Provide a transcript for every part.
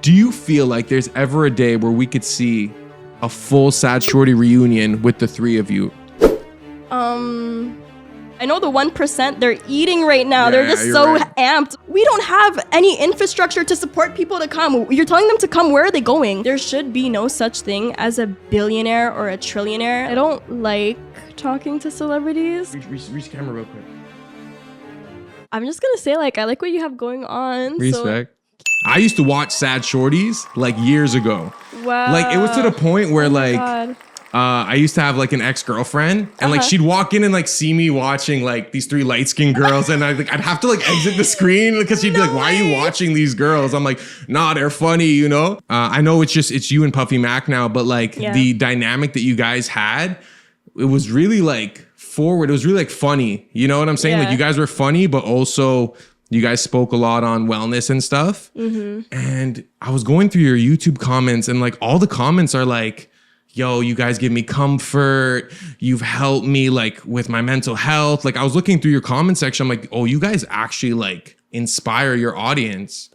Do you feel like there's ever a day where we could see a full Sad Shorty reunion with the three of you? I know the 1%, they're eating right now. They're just so amped. We don't have any infrastructure to support people to come. You're telling them to come. Where are they going? There should be no such thing as a billionaire or a trillionaire. I don't like talking to celebrities. Reach the camera real quick. I'm just gonna say, like, I like what you have going on. Respect. I used to watch Sad Shorties like years ago. Wow. Like it was to the point where I used to have like an ex-girlfriend and like she'd walk in and like see me watching like these three light-skinned girls and I'd have to like exit the screen because she'd be like, why are you watching these girls? I'm like, nah, they're funny, you know? I know it's you and Puffy Mac now, but like the dynamic that you guys had, it was really like forward. It was really like funny. You know what I'm saying? Like you guys were funny, but also you guys spoke a lot on wellness and stuff. And I was going through your YouTube comments and like all the comments are like, yo, you guys give me comfort. You've helped me like with my mental health. Like I was looking through your comment section. I'm like, oh, you guys actually like inspire your audience.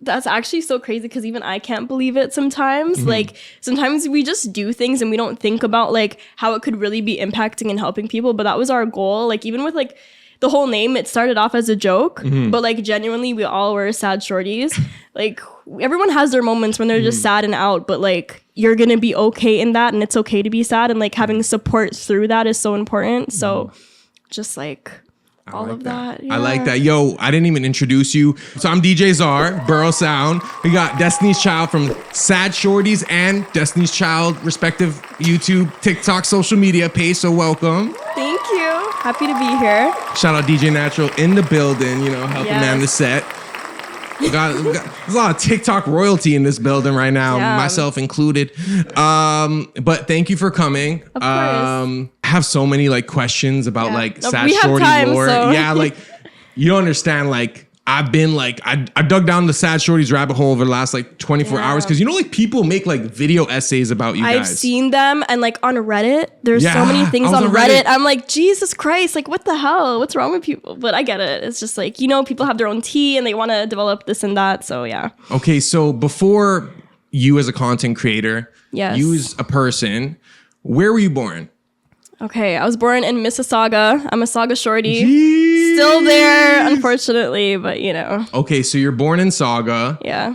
That's actually so crazy because even I can't believe it sometimes. Like sometimes we just do things and we don't think about like how it could really be impacting and helping people. But that was our goal. Like even with like the whole name, it started off as a joke, but like genuinely we all were Sad Shorties. Like everyone has their moments when they're just sad and out, but like you're gonna be okay in that and it's okay to be sad and like having support through that is so important. So just like all of that. I like that. Yo, I didn't even introduce you. So I'm DJ Zar, Borough Sound. We got DestiinysChild from Sad Shordies and DestiinysChild respective YouTube, TikTok, social media page. So welcome. Thank you. Happy to be here. Shout out DJ Natural in the building, you know, helping man the set. There's a lot of TikTok royalty in this building right now, myself included. But thank you for coming. Of course. I have so many like questions about like Sad we Shorty have time, lore. so. Yeah, like you don't understand. Like I've been like I dug down the Sad Shorties rabbit hole over the last like 24 hours because you know like people make like video essays about you guys. I've seen them and like on Reddit, there's so many things on Reddit. I'm like, Jesus Christ, like what the hell? What's wrong with people? But I get it. It's just like, you know, people have their own tea and they want to develop this and that. So yeah. Okay, so before you as a content creator, you as a person, where were you born? Okay, I was born in Mississauga. I'm a Sauga Shorty. Still there, unfortunately, but you know. Okay, so you're born in Sauga. Yeah.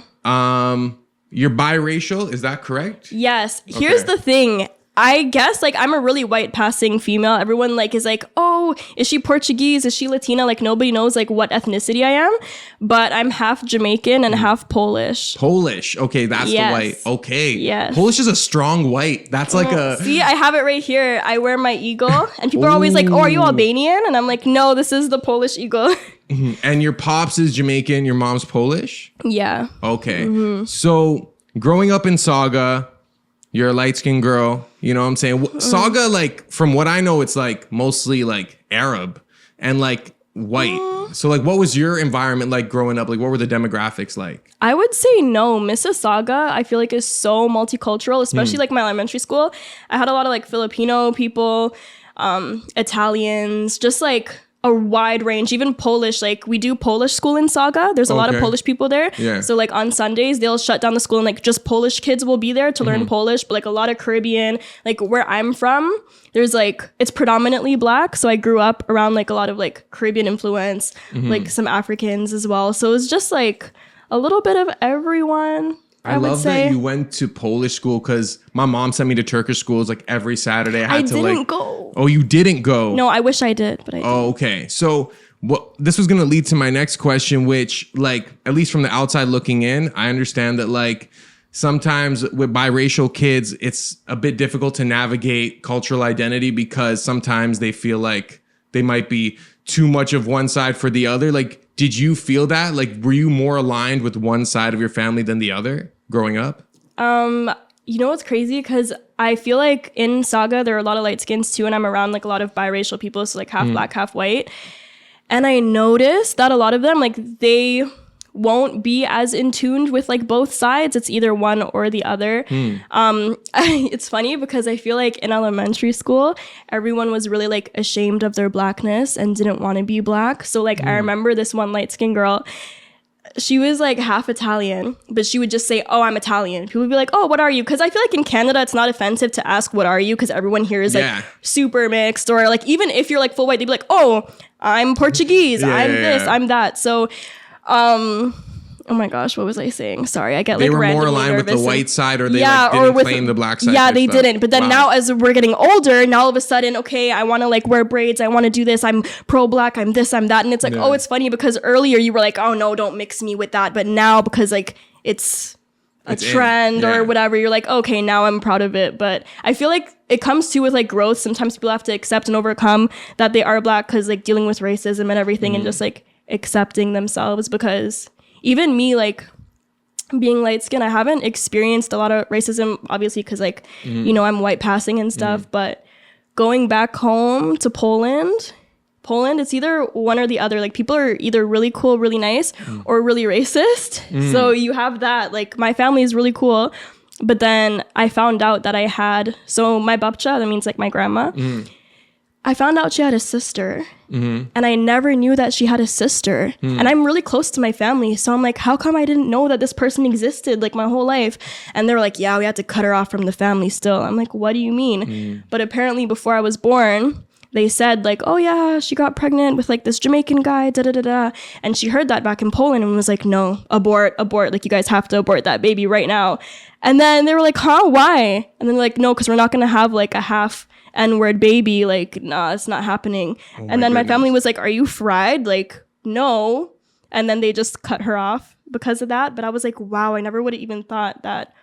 You're biracial, is that correct? Yes. Here's the thing. I guess like I'm a really white passing female. Everyone like is like, oh, is she Portuguese? Is she Latina? Like nobody knows like what ethnicity I am, but I'm half Jamaican and half Polish. Polish. Okay, that's the white. Okay. Yes. Polish is a strong white. That's like a... See, I have it right here. I wear my eagle and people are always like, oh, are you Albanian? And I'm like, no, this is the Polish eagle. And your pops is Jamaican, your mom's Polish? Yeah. Okay. So growing up in Sauga, you're a light-skinned girl, you know what I'm saying? Sauga, like, from what I know, it's like mostly like Arab and like white. So like, what was your environment like growing up? Like, what were the demographics like? I would say no. Mississauga, I feel like is so multicultural, especially like my elementary school. I had a lot of like Filipino people, Italians, just like a wide range, even Polish. Like we do Polish school in Sauga. There's a lot of Polish people there. Yeah. So like on Sundays, they'll shut down the school and like just Polish kids will be there to learn Polish. But like a lot of Caribbean, like where I'm from, there's like, it's predominantly black. So I grew up around like a lot of like Caribbean influence, like some Africans as well. So it's just like a little bit of everyone. I love that you went to Polish school because my mom sent me to Turkish schools like every Saturday. I didn't go. Oh, you didn't go? No, I wish I did, but I didn't. Oh, okay. So this was going to lead to my next question, which like, at least from the outside looking in, I understand that like sometimes with biracial kids, it's a bit difficult to navigate cultural identity because sometimes they feel like they might be too much of one side for the other. Like, did you feel that? Like, were you more aligned with one side of your family than the other growing up? You know what's crazy? Because I feel like in Sauga, there are a lot of light skins too. And I'm around like a lot of biracial people. So like half black, half white. And I noticed that a lot of them, like they won't be as in tuned with like both sides. It's either one or the other. It's funny because I feel like in elementary school, everyone was really like ashamed of their blackness and didn't want to be black. So like I remember this one light skinned girl, she was like half Italian, but she would just say, "Oh, I'm Italian." People would be like, "Oh, what are you?" Because I feel like in Canada, it's not offensive to ask, "What are you?" Because everyone here is like super mixed, or like even if you're like full white, they'd be like, "Oh, I'm Portuguese. I'm this. I'm that." So, oh my gosh, what was I saying? Sorry, I get like randomly nervous. They were more aligned with the white side, or they like didn't claim the black side. Yeah, they didn't. But then now, as we're getting older, now all of a sudden, okay, I want to like wear braids. I want to do this. I'm pro-black. I'm this. I'm that. And it's like, oh, it's funny because earlier you were like, oh no, don't mix me with that. But now because like it's a trend or whatever, you're like, okay, now I'm proud of it. But I feel like it comes to with like growth. Sometimes people have to accept and overcome that they are black because like dealing with racism and everything, and just like accepting themselves because. Even me, like, being light-skinned, I haven't experienced a lot of racism, obviously, because, like, you know, I'm white passing and stuff. But going back home to Poland, it's either one or the other. Like, people are either really cool, really nice, or really racist. So you have that. Like, my family is really cool. But then I found out that I had... So my babcha, that means, like, my grandma... I found out she had a sister, and I never knew that she had a sister. And I'm really close to my family, so I'm like, how come I didn't know that this person existed like my whole life? And they're like, yeah, we had to cut her off from the family still. I'm like, what do you mean? But apparently before I was born, they said like, oh yeah, she got pregnant with like this Jamaican guy, da-da-da-da. And she heard that back in Poland and was like, no, abort, like you guys have to abort that baby right now. And then they were like, huh, why? And then they're like, no, because we're not going to have like a half N-word baby, like, nah, it's not happening. And then my family was like, are you fried? Like, no. And then they just cut her off because of that. But I was like, wow, I never would have even thought that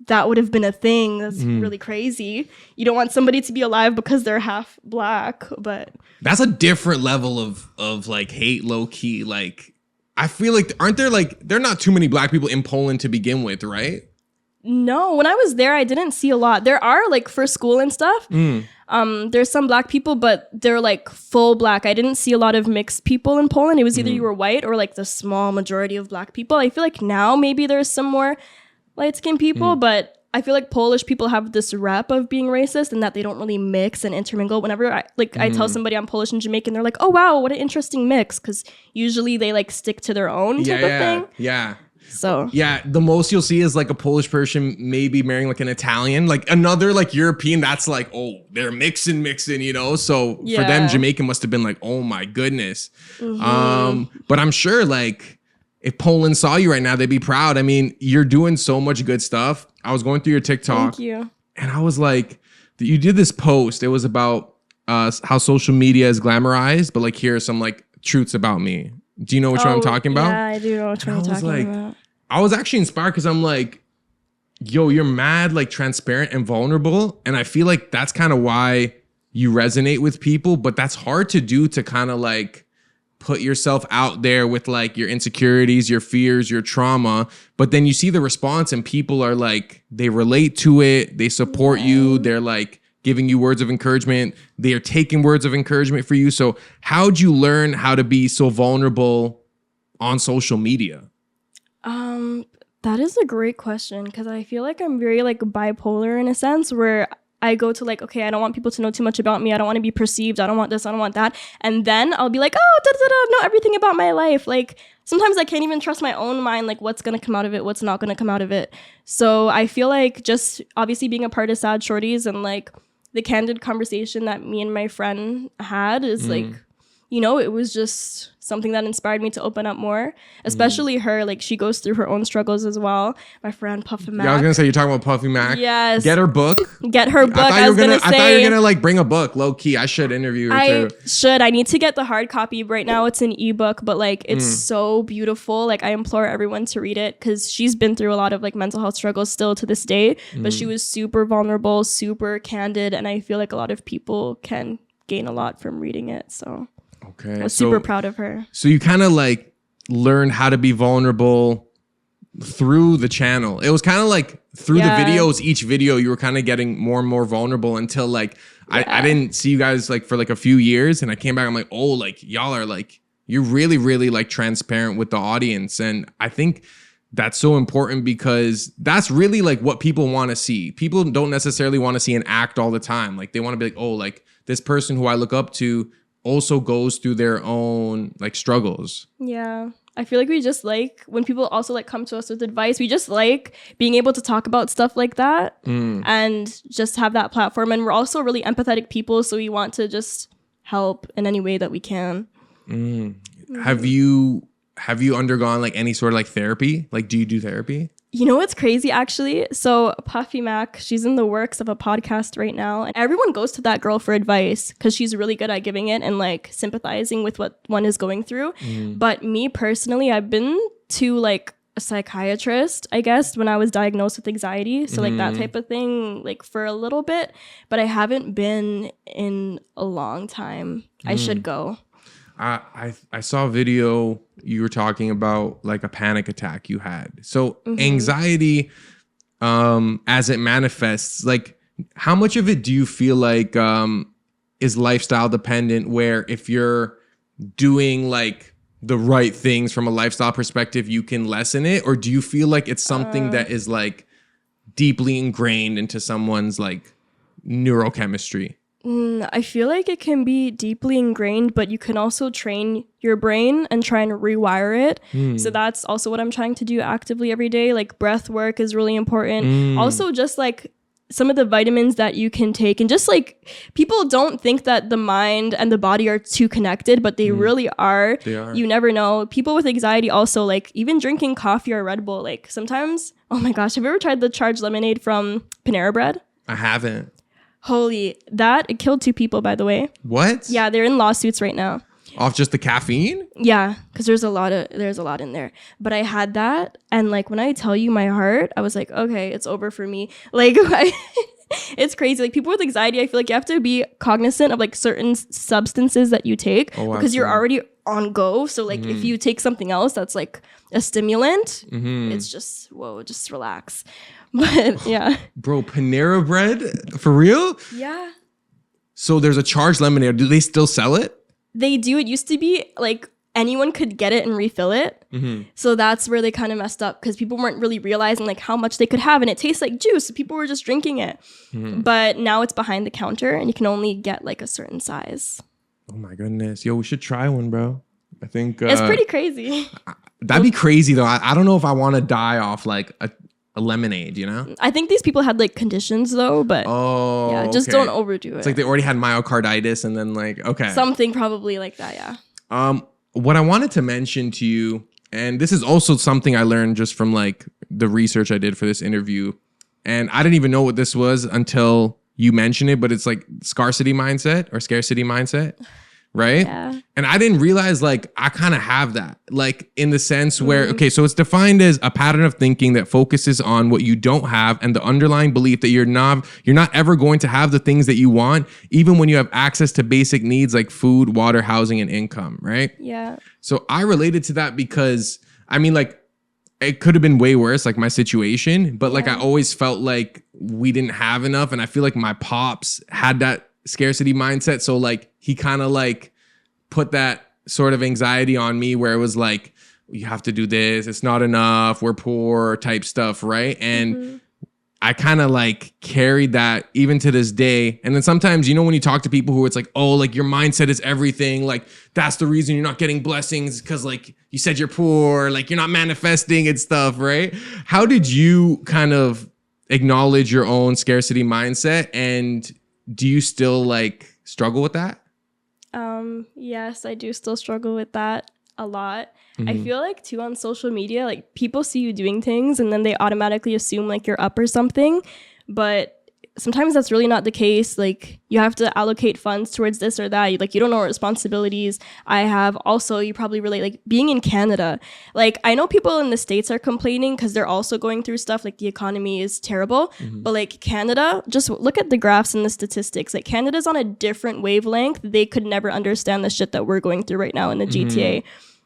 that would have been a thing. That's really crazy. You don't want somebody to be alive because they're half black, but... That's a different level of like hate, low key. Like, I feel like, aren't there like, there are not too many black people in Poland to begin with, right? No, when I was there, I didn't see a lot. There are like for school and stuff. There's some black people, but they're like full black. I didn't see a lot of mixed people in Poland. It was either you were white or like the small majority of black people. I feel like now maybe there's some more light-skinned people, but I feel like Polish people have this rep of being racist and that they don't really mix and intermingle. Whenever I tell somebody I'm Polish and Jamaican, they're like, oh wow, what an interesting mix, because usually they like stick to their own type of thing. Yeah. So yeah, the most you'll see is like a Polish person maybe marrying like an Italian, like another like European. That's like, oh, they're mixing, you know. So for them, Jamaican must have been like, oh my goodness. But I'm sure like if Poland saw you right now, they'd be proud. I mean, you're doing so much good stuff. I was going through your TikTok. Thank you. And I was like, you did this post. It was about how social media is glamorized, but like here are some like truths about me. Do you know which one I'm talking about? Yeah, I do know which one you're talking about. I was actually inspired because I'm like, yo, you're mad, like transparent and vulnerable. And I feel like that's kind of why you resonate with people. But that's hard to do, to kind of like put yourself out there with like your insecurities, your fears, your trauma. But then you see the response and people are like, they relate to it. They support you. They're like giving you words of encouragement. They are taking words of encouragement for you. So how'd you learn how to be so vulnerable on social media? That is a great question, because I feel like I'm very like bipolar in a sense, where I go to like, okay, I don't want people to know too much about me. I don't want to be perceived. I don't want this. I don't want that. And then I'll be like, oh, know everything about my life. Like sometimes I can't even trust my own mind, like what's going to come out of it, what's not going to come out of it. So I feel like just obviously being a part of Sad Shordies and like the candid conversation that me and my friend had is like, you know, it was just something that inspired me to open up more, especially her. Like, she goes through her own struggles as well. My friend Puffy Mac. Yeah, I was gonna say, you're talking about Puffy Mac. Yes. Get her book. Get her book. I thought you were gonna like bring a book, low key. I should interview her too. I need to get the hard copy. Right now it's an ebook, but like it's so beautiful. Like I implore everyone to read it, because she's been through a lot of like mental health struggles still to this day, but she was super vulnerable, super candid, and I feel like a lot of people can gain a lot from reading it. So okay, I was super proud of her. So you kind of like learned how to be vulnerable through the channel. It was kind of like through the videos, each video you were kind of getting more and more vulnerable until like I didn't see you guys like for like a few years, and I came back, I'm like, oh, like y'all are like, you're really, really like transparent with the audience. And I think that's so important, because that's really like what people want to see. People don't necessarily want to see an act all the time. Like they want to be like, oh, like this person who I look up to also goes through their own like struggles. Yeah. I feel like we just like when people also like come to us with advice, we just like being able to talk about stuff like that and just have that platform. And we're also really empathetic people, so we want to just help in any way that we can. Have you undergone like any sort of like therapy? Like, do you do therapy? You know what's crazy, actually? So Puffy Mac, she's in the works of a podcast right now. And everyone goes to that girl for advice because she's really good at giving it and like sympathizing with what one is going through. But me personally, I've been to like a psychiatrist, I guess, when I was diagnosed with anxiety. So like that type of thing, like for a little bit. But I haven't been in a long time. I should go. I saw a video you were talking about like a panic attack you had. So anxiety, as it manifests, like how much of it do you feel like is lifestyle dependent, where if you're doing like the right things from a lifestyle perspective, you can lessen it? Or do you feel like it's something that is like deeply ingrained into someone's like neurochemistry? I feel like it can be deeply ingrained, but you can also train your brain and try and rewire it. So that's also what I'm trying to do actively every day. Like breath work is really important. Also just like some of the vitamins that you can take, and just like people don't think that the mind and the body are too connected, but they really are. They are. You never know. People with anxiety also, like even drinking coffee or Red Bull, like sometimes, oh my gosh, have you ever tried the charged lemonade from Panera Bread? I haven't. Holy, it killed 2 people, by the way. What? Yeah, they're in lawsuits right now. Off just the caffeine? Yeah, because there's a lot in there. But I had that, and like when I tell you my heart, I was like, okay, it's over for me. Like, it's crazy. Like people with anxiety, I feel like you have to be cognizant of like certain substances that you take because you're already on go. So like if you take something else that's like a stimulant, it's just just relax. But yeah. Bro, Panera Bread? For real? Yeah. So there's a charged lemonade. Do they still sell it? They do. It used to be like anyone could get it and refill it. So that's where they kind of messed up because people weren't really realizing like how much they could have. And it tastes like juice. So people were just drinking it. But now it's behind the counter and you can only get like a certain size. Oh my goodness. Yo, we should try one, bro. I think... it's pretty crazy. That'd be crazy though. I don't know if I want to die off like a lemonade, you know? I think these people had like conditions though, but just don't overdo it. It's like they already had myocarditis and then like, okay. Something probably like that, yeah. What I wanted to mention to you, and this is also something I learned just from like the research I did for this interview, and I didn't even know what this was until you mentioned it, but it's like scarcity mindset, right? Yeah. And I didn't realize like I kind of have that, like in the sense where, okay, so it's defined as a pattern of thinking that focuses on what you don't have and the underlying belief that you're not ever going to have the things that you want, even when you have access to basic needs like food, water, housing, and income, right? Yeah. So I related to that because I mean, like, it could have been way worse, like my situation, but like I always felt like we didn't have enough. And I feel like my pops had that scarcity mindset. So like he kind of like put that sort of anxiety on me where it was like, you have to do this, it's not enough, we're poor type stuff, right? And I kind of like carried that even to this day. And then sometimes, you know, when you talk to people who it's like, oh, like your mindset is everything, like that's the reason you're not getting blessings because like you said you're poor, like you're not manifesting and stuff, right? How did you kind of acknowledge your own scarcity mindset, and do you still like struggle with that? Yes, I do still struggle with that a lot. I feel like too on social media, like people see you doing things and then they automatically assume like you're up or something, but sometimes that's really not the case. Like you have to allocate funds towards this or that. Like you don't know what responsibilities I have. Also, you probably relate like being in Canada. Like I know people in the States are complaining because they're also going through stuff like the economy is terrible. But like Canada, just look at the graphs and the statistics. Like Canada's on a different wavelength. They could never understand the shit that we're going through right now in the GTA.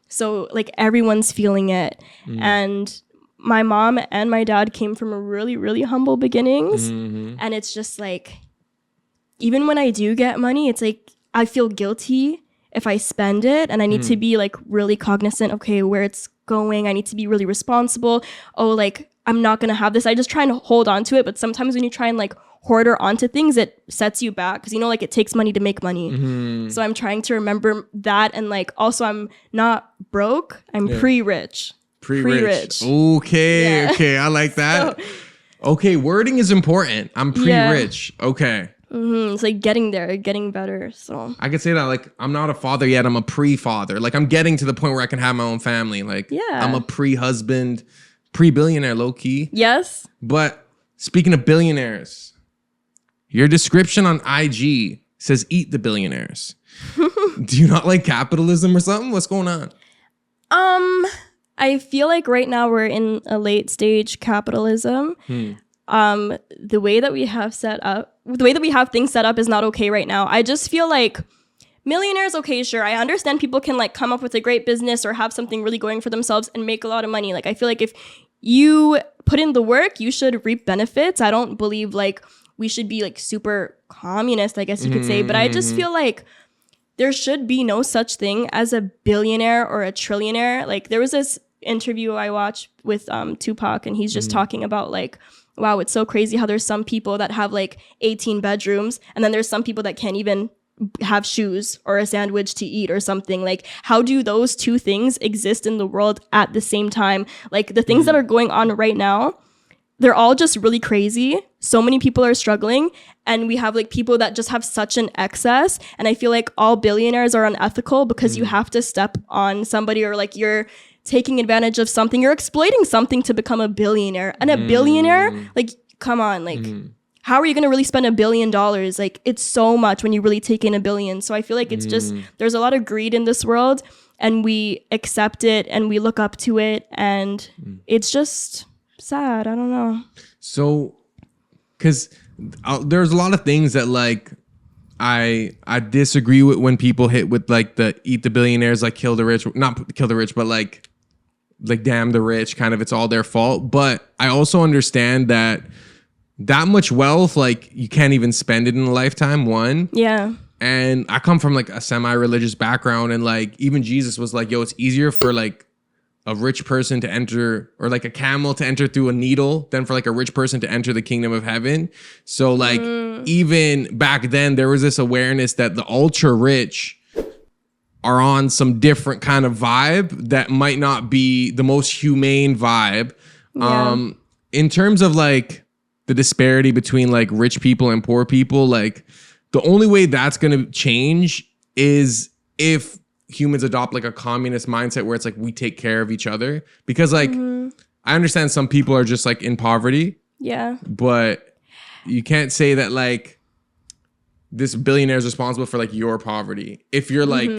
So like everyone's feeling it. And my mom and my dad came from a really, really humble beginnings. And it's just like, even when I do get money, it's like, I feel guilty if I spend it. And I need to be like really cognizant, okay, where it's going. I need to be really responsible. Oh, like, I'm not going to have this. I just try and hold on to it. But sometimes when you try and like hoarder onto things, it sets you back. Because, you know, like it takes money to make money. So I'm trying to remember that. And like, also I'm not broke. I'm pre-rich. Pre-rich. Okay. Yeah. Okay. I like that. Okay. Wording is important. I'm pre-rich. Okay. It's like getting there, getting better. So I could say that, like, I'm not a father yet. I'm a pre-father. Like, I'm getting to the point where I can have my own family. Like, I'm a pre-husband, pre-billionaire, low key. Yes. But speaking of billionaires, your description on IG says "eat the billionaires." Do you not like capitalism or something? What's going on? I feel like right now we're in a late stage capitalism. The way that we have things set up is not okay right now. I just feel like millionaires, okay, sure. I understand people can like come up with a great business or have something really going for themselves and make a lot of money. Like I feel like if you put in the work, you should reap benefits. I don't believe like we should be like super communist, I guess you could say. But I just feel like there should be no such thing as a billionaire or a trillionaire. Like there was this interview I watched with Tupac, and he's just talking about like, wow, it's so crazy how there's some people that have like 18 bedrooms, and then there's some people that can't even have shoes or a sandwich to eat or something. Like, how do those two things exist in the world at the same time? Like the things that are going on right now, they're all just really crazy. So many people are struggling, and we have like people that just have such an excess. And I feel like all billionaires are unethical because you have to step on somebody, or like you're taking advantage of something, you're exploiting something to become a billionaire. And a billionaire, like, come on, like, how are you going to really spend $1 billion? Like, it's so much when you really take in $1 billion. So I feel like it's just, there's a lot of greed in this world, and we accept it and we look up to it, and it's just sad. I don't know. So, because there's a lot of things that like I disagree with when people hit with like the eat the billionaires, like kill the rich, not kill the rich, but like damn the rich, kind of it's all their fault. But I also understand that much wealth, like you can't even spend it in a lifetime, one. Yeah. And I come from like a semi-religious background, and like even Jesus was like, yo, it's easier for like a rich person to enter, or like a camel to enter through a needle, than for like a rich person to enter the kingdom of heaven. So like even back then there was this awareness that the ultra rich are on some different kind of vibe that might not be the most humane vibe. Yeah. In terms of like the disparity between like rich people and poor people, like the only way that's going to change is if humans adopt like a communist mindset where it's like we take care of each other. Because like I understand some people are just like in poverty. Yeah. But you can't say that like this billionaire is responsible for like your poverty if you're like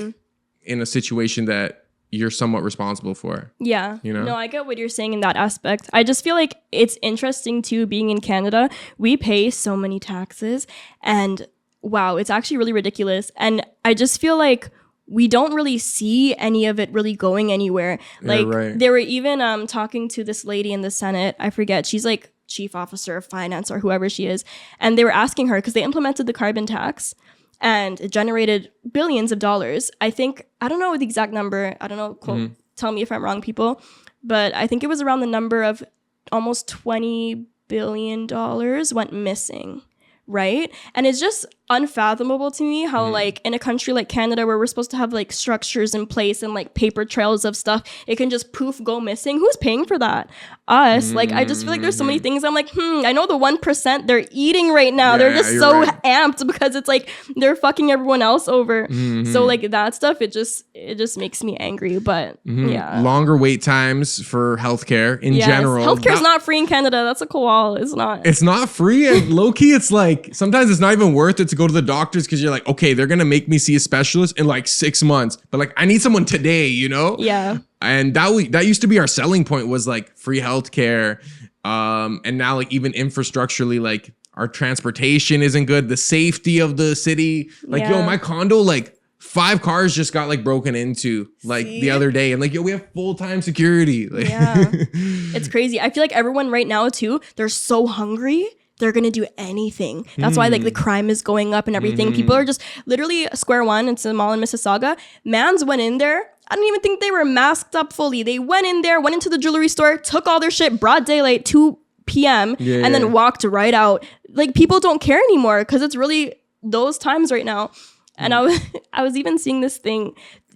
in a situation that you're somewhat responsible for. Yeah. You know? No, I get what you're saying in that aspect. I just feel like it's interesting too, being in Canada. We pay so many taxes, and wow, it's actually really ridiculous. And I just feel like we don't really see any of it really going anywhere. Like they were even talking to this lady in the Senate. I forget. She's like chief officer of finance or whoever she is. And they were asking her, because they implemented the carbon tax and it generated billions of dollars. I think, I don't know the exact number. I don't know. Tell me if I'm wrong, people. But I think it was around the number of almost $20 billion went missing. Right? And it's just unfathomable to me how like in a country like Canada, where we're supposed to have like structures in place and like paper trails of stuff, it can just poof go missing. Who's paying for that? Us. Like I just feel like there's so many things I'm like, I know the 1% they're eating right now. They're just so amped because it's like they're fucking everyone else over. So like that stuff, it just makes me angry. But yeah. Longer wait times for healthcare in general. Healthcare is not free in Canada. That's a koala. It's not. It's not free, and low key it's like sometimes it's not even worth it to go to the doctors, because you're like, okay, they're gonna make me see a specialist in like 6 months, but like I need someone today, you know? Yeah. And that used to be our selling point, was like free healthcare. And now like even infrastructurally, like our transportation isn't good. The safety of the city, like yo, my condo, like 5 cars just got like broken into like the other day, and like yo, we have full-time security. Like, it's crazy. I feel like everyone right now too, they're so hungry. They're going to do anything. That's why like the crime is going up and everything. People are just literally square one. It's a mall in Mississauga. Mans went in there. I don't even think they were masked up fully. They went in there, went into the jewelry store, took all their shit, broad daylight. 2 p.m. and then walked right out. Like, people don't care anymore because it's really those times right now. And I was even seeing this thing.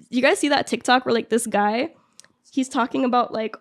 You guys see that TikTok where like this guy, he's talking about like,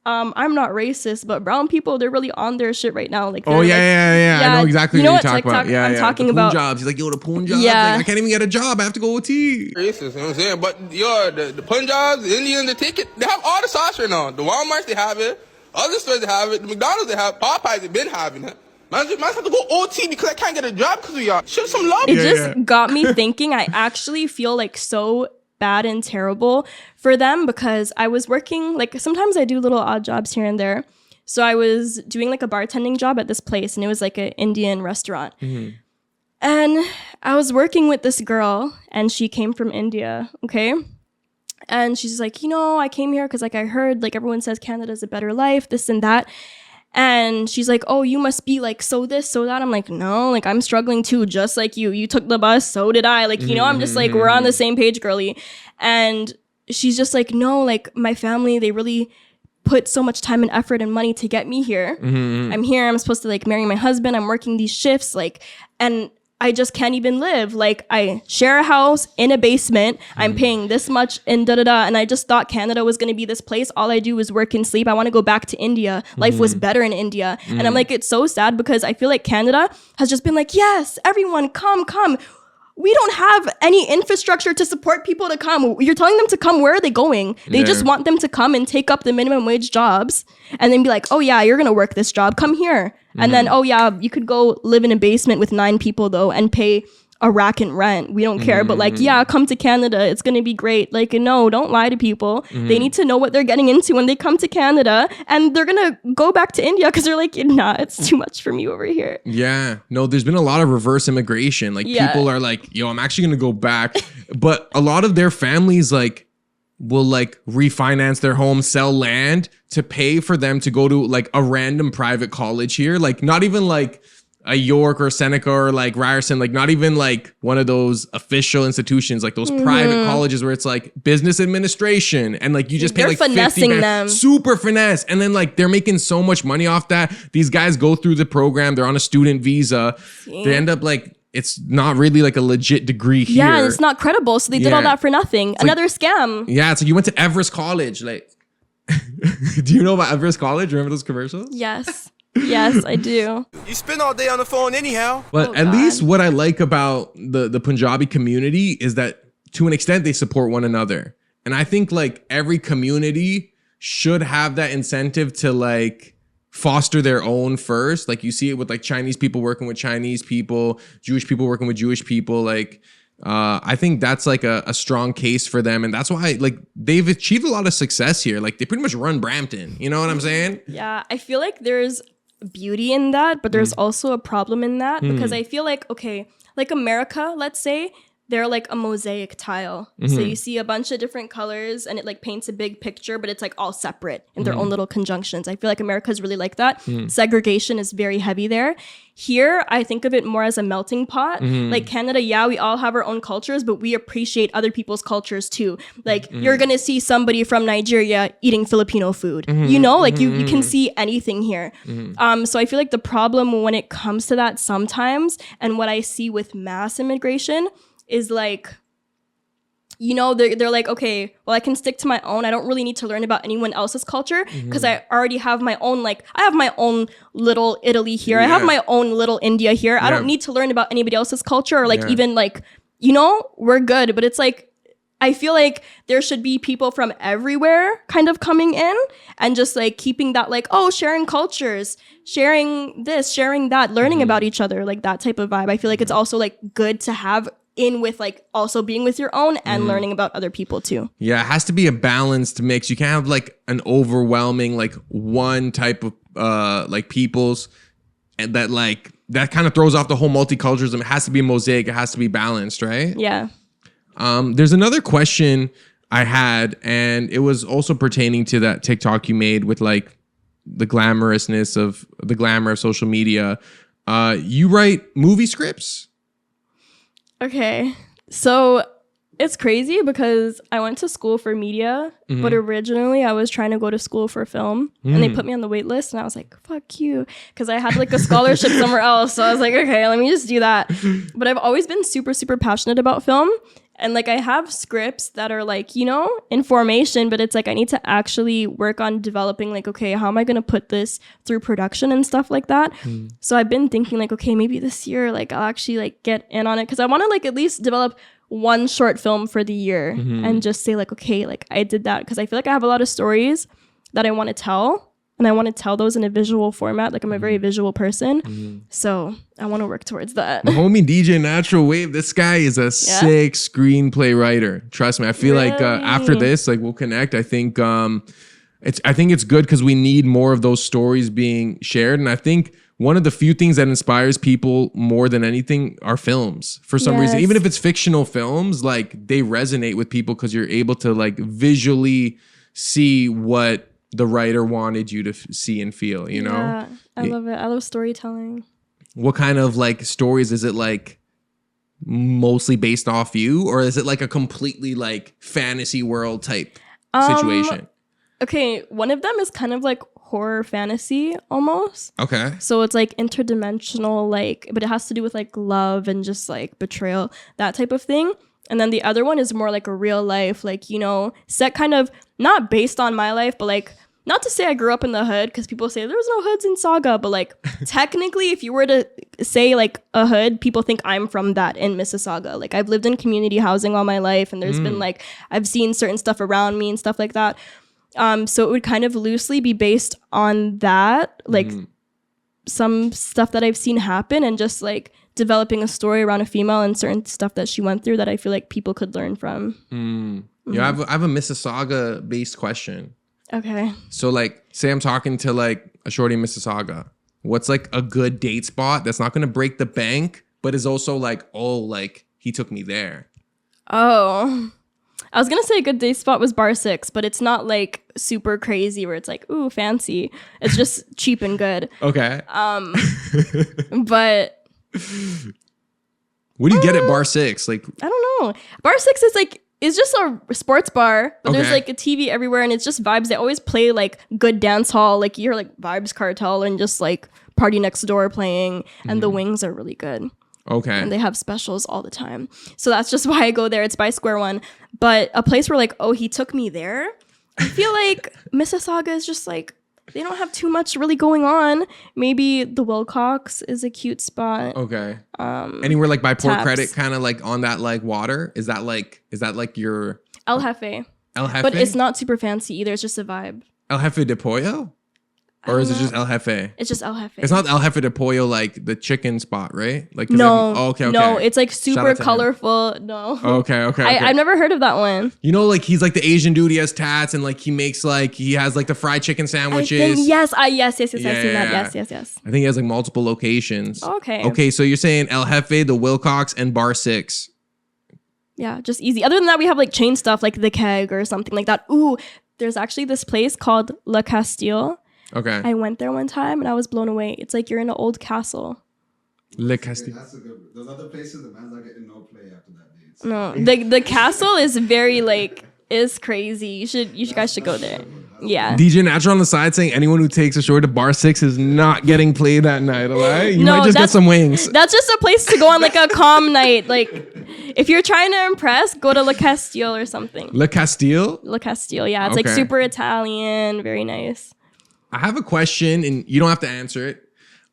I'm not racist, but brown people, they're really on their shit right now. Like, yeah. I know exactly what you're talking about. Yeah, I'm talking about jobs. He's like, yo, the Punjabs. Yeah. Like, I can't even get a job. I have to go OT. Racist, you know what I'm saying? But the Punjabs, the Indians, they take it. They have all the sauce right now. The Walmarts, they have it. Other stores, they have it. The McDonald's, they have. Popeyes, they've been having it. Man have to go OT because I can't get a job because of y'all. Show some love. It just got me thinking. I actually feel like so bad and terrible for them because I was working, like sometimes I do little odd jobs here and there. So I was doing like a bartending job at this place and it was like an Indian restaurant. Mm-hmm. And I was working with this girl and she came from India, okay? And she's like, I came here because like I heard like everyone says Canada's a better life, this and that. And she's like, oh, you must be like so this, so that. I'm like, no, like I'm struggling too, just like you. You took the bus, so did I. Like, I'm just like, we're on the same page, girly. And she's just like, no, like my family, they really put so much time and effort and money to get me here. Mm-hmm. I'm here, I'm supposed to like marry my husband. I'm working these shifts, like, and I just can't even live. Like I share a house in a basement. I'm paying this much and da-da-da. And I just thought Canada was going to be this place. All I do is work and sleep. I want to go back to India. Life was better in India. And I'm like, it's so sad because I feel like Canada has just been like, yes, everyone come. We don't have any infrastructure to support people to come. You're telling them to come. Where are they going? They just want them to come and take up the minimum wage jobs and then be like, oh yeah, you're going to work this job. Come here. And then, oh yeah, you could go live in a basement with 9 people though and pay a rack in rent. We don't care. But like, yeah, come to Canada. It's going to be great. Like, no, don't lie to people. They need to know what they're getting into when they come to Canada and they're going to go back to India because they're like, nah, it's too much for me over here. Yeah. No, there's been a lot of reverse immigration. Like people are like, yo, I'm actually going to go back. But a lot of their families like will like refinance their home, sell land to pay for them to go to like a random private college here. Like not even like a York or Seneca or like Ryerson, like not even like one of those official institutions, like those private colleges where it's like business administration and like you just pay like finessing 50 them. Super finesse. And then like they're making so much money off that. These guys go through the program. They're on a student visa. They end up like, it's not really like a legit degree here. Yeah, and it's not credible. So they did all that for nothing. It's another scam. Yeah, so you went to Everest College. Like, do you know about Everest College? Remember those commercials? Yes. Yes, I do. You spend all day on the phone anyhow. But at least what I like about the Punjabi community is that to an extent they support one another. And I think like every community should have that incentive to like foster their own first. Like you see it with like Chinese people working with Chinese people, Jewish people working with Jewish people. Like I think that's like a strong case for them. And that's why like they've achieved a lot of success here. Like they pretty much run Brampton. You know what I'm saying? Yeah, I feel like there's beauty in that, but there's also a problem in that because I feel like, okay, like America, let's say, they're like a mosaic tile. So you see a bunch of different colors and it like paints a big picture, but it's like all separate in their own little conjunctions. I feel like America's really like that. Segregation is very heavy there. Here, I think of it more as a melting pot. Like Canada, yeah, we all have our own cultures, but we appreciate other people's cultures too. Like you're going to see somebody from Nigeria eating Filipino food. You know, like you can see anything here. So I feel like the problem when it comes to that sometimes, and what I see with mass immigration is like, you know, they're like, okay, well, I can stick to my own. I don't really need to learn about anyone else's culture because I already have my own, like, I have my own little Italy here. I have my own little India here. I don't need to learn about anybody else's culture or like even like, you know, we're good. But it's like, I feel like there should be people from everywhere kind of coming in and just like keeping that like, oh, sharing cultures, sharing this, sharing that, learning about each other, like that type of vibe. I feel like it's also like good to have in with like also being with your own and learning about other people too. Yeah, it has to be a balanced mix. You can't have like an overwhelming like one type of like peoples and that like that kind of throws off the whole multiculturalism. It has to be a mosaic. It has to be balanced, right? Yeah. There's another question I had, and it was also pertaining to that TikTok you made with like the glamour of social media. You write movie scripts? Okay. So It's crazy because I went to school for media, but originally I was trying to go to school for film, and they put me on the wait list, and I was like, fuck you, because I had like a scholarship somewhere else. So I was like, okay, let me just do that. But I've always been super, super passionate about film. And like I have scripts that are like, you know, in formation, but it's like I need to actually work on developing like, okay, how am I going to put this through production and stuff like that? So I've been thinking like, okay, maybe this year, like I'll actually like get in on it, because I want to like at least develop one short film for the year and just say like, okay, like I did that, because I feel like I have a lot of stories that I want to tell, and I want to tell those in a visual format. Like I'm a very visual person. So I want to work towards that. My homie DJ Natural Wave, this guy is a sick screenplay writer. Trust me. I feel like after this, like we'll connect. I think it's good because we need more of those stories being shared. And I think one of the few things that inspires people more than anything are films for some reason. Even if it's fictional films, like they resonate with people because you're able to like visually see what the writer wanted you to see and feel, you know? Yeah, I love it. I love storytelling. What kind of like stories is it, like mostly based off you, or is it like a completely like fantasy world type situation? Okay, one of them is kind of like horror fantasy almost. Okay. So it's like interdimensional, like, but it has to do with like love and just like betrayal, that type of thing. And then the other one is more like a real life, like, you know, set kind of not based on my life, but like, not to say I grew up in the hood, because people say there's no hoods in Sauga, but like technically if you were to say like a hood, people think I'm from that in Mississauga. Like I've lived in community housing all my life, and there's been like, I've seen certain stuff around me and stuff like that. So it would kind of loosely be based on that, like some stuff that I've seen happen, and just like developing a story around a female and certain stuff that she went through that I feel like people could learn from. Yeah, I have a Mississauga based question. Okay. So like, say I'm talking to like a shorty in Mississauga. What's like a good date spot that's not going to break the bank, but is also like, oh, like he took me there? Oh, I was going to say a good date spot was Bar 6, but it's not like super crazy where it's like, ooh, fancy. It's just cheap and good. Okay. But what do you get at Bar 6? Like, I don't know. Bar 6 is like, it's just a sports bar, but there's like a TV everywhere, and it's just vibes. They always play like good dance hall. Like you hear like Vibes Cartel and just like Party Next Door playing, and the wings are really good. Okay. And they have specials all the time. So that's just why I go there. It's by Square One. But a place where like, oh, he took me there. I feel like Mississauga is just like, they don't have too much really going on. Maybe the Wilcox is a cute spot. Okay. Anywhere like by Port Taps. Credit, kind of like on that like water? Is that like your El Jefe? El Jefe? But it's not super fancy either. It's just a vibe. El Jefe de Pollo? Or is it just El Jefe? It's just El Jefe. It's not El Jefe de Pollo, like the chicken spot, right? Like no. Okay. No, it's like super colorful. No. Okay. I've never heard of that one. You know, like he's like the Asian dude, he has tats, and like he makes like, he has like the fried chicken sandwiches. Yes. I've seen that. Yes. I think he has like multiple locations. Okay. Okay, so you're saying El Jefe, the Wilcox, and Bar 6. Yeah, just easy. Other than that, we have like chain stuff like the Keg or something like that. Ooh, there's actually this place called La Castile. Okay. I went there one time and I was blown away. It's like you're in an old castle. Le Castile. That's a good. Those other places, the man's not getting no play after that date. So. No, the castle is very like, is crazy. You guys should go there. Yeah. DJ Natural on the side saying anyone who takes a short to Bar 6 is not getting played that night. Alright, you might just get some wings. That's just a place to go on like a calm night. Like if you're trying to impress, go to La Castile or something. La Castile. La Castile. Yeah, it's like super Italian, very nice. I have a question, and you don't have to answer it.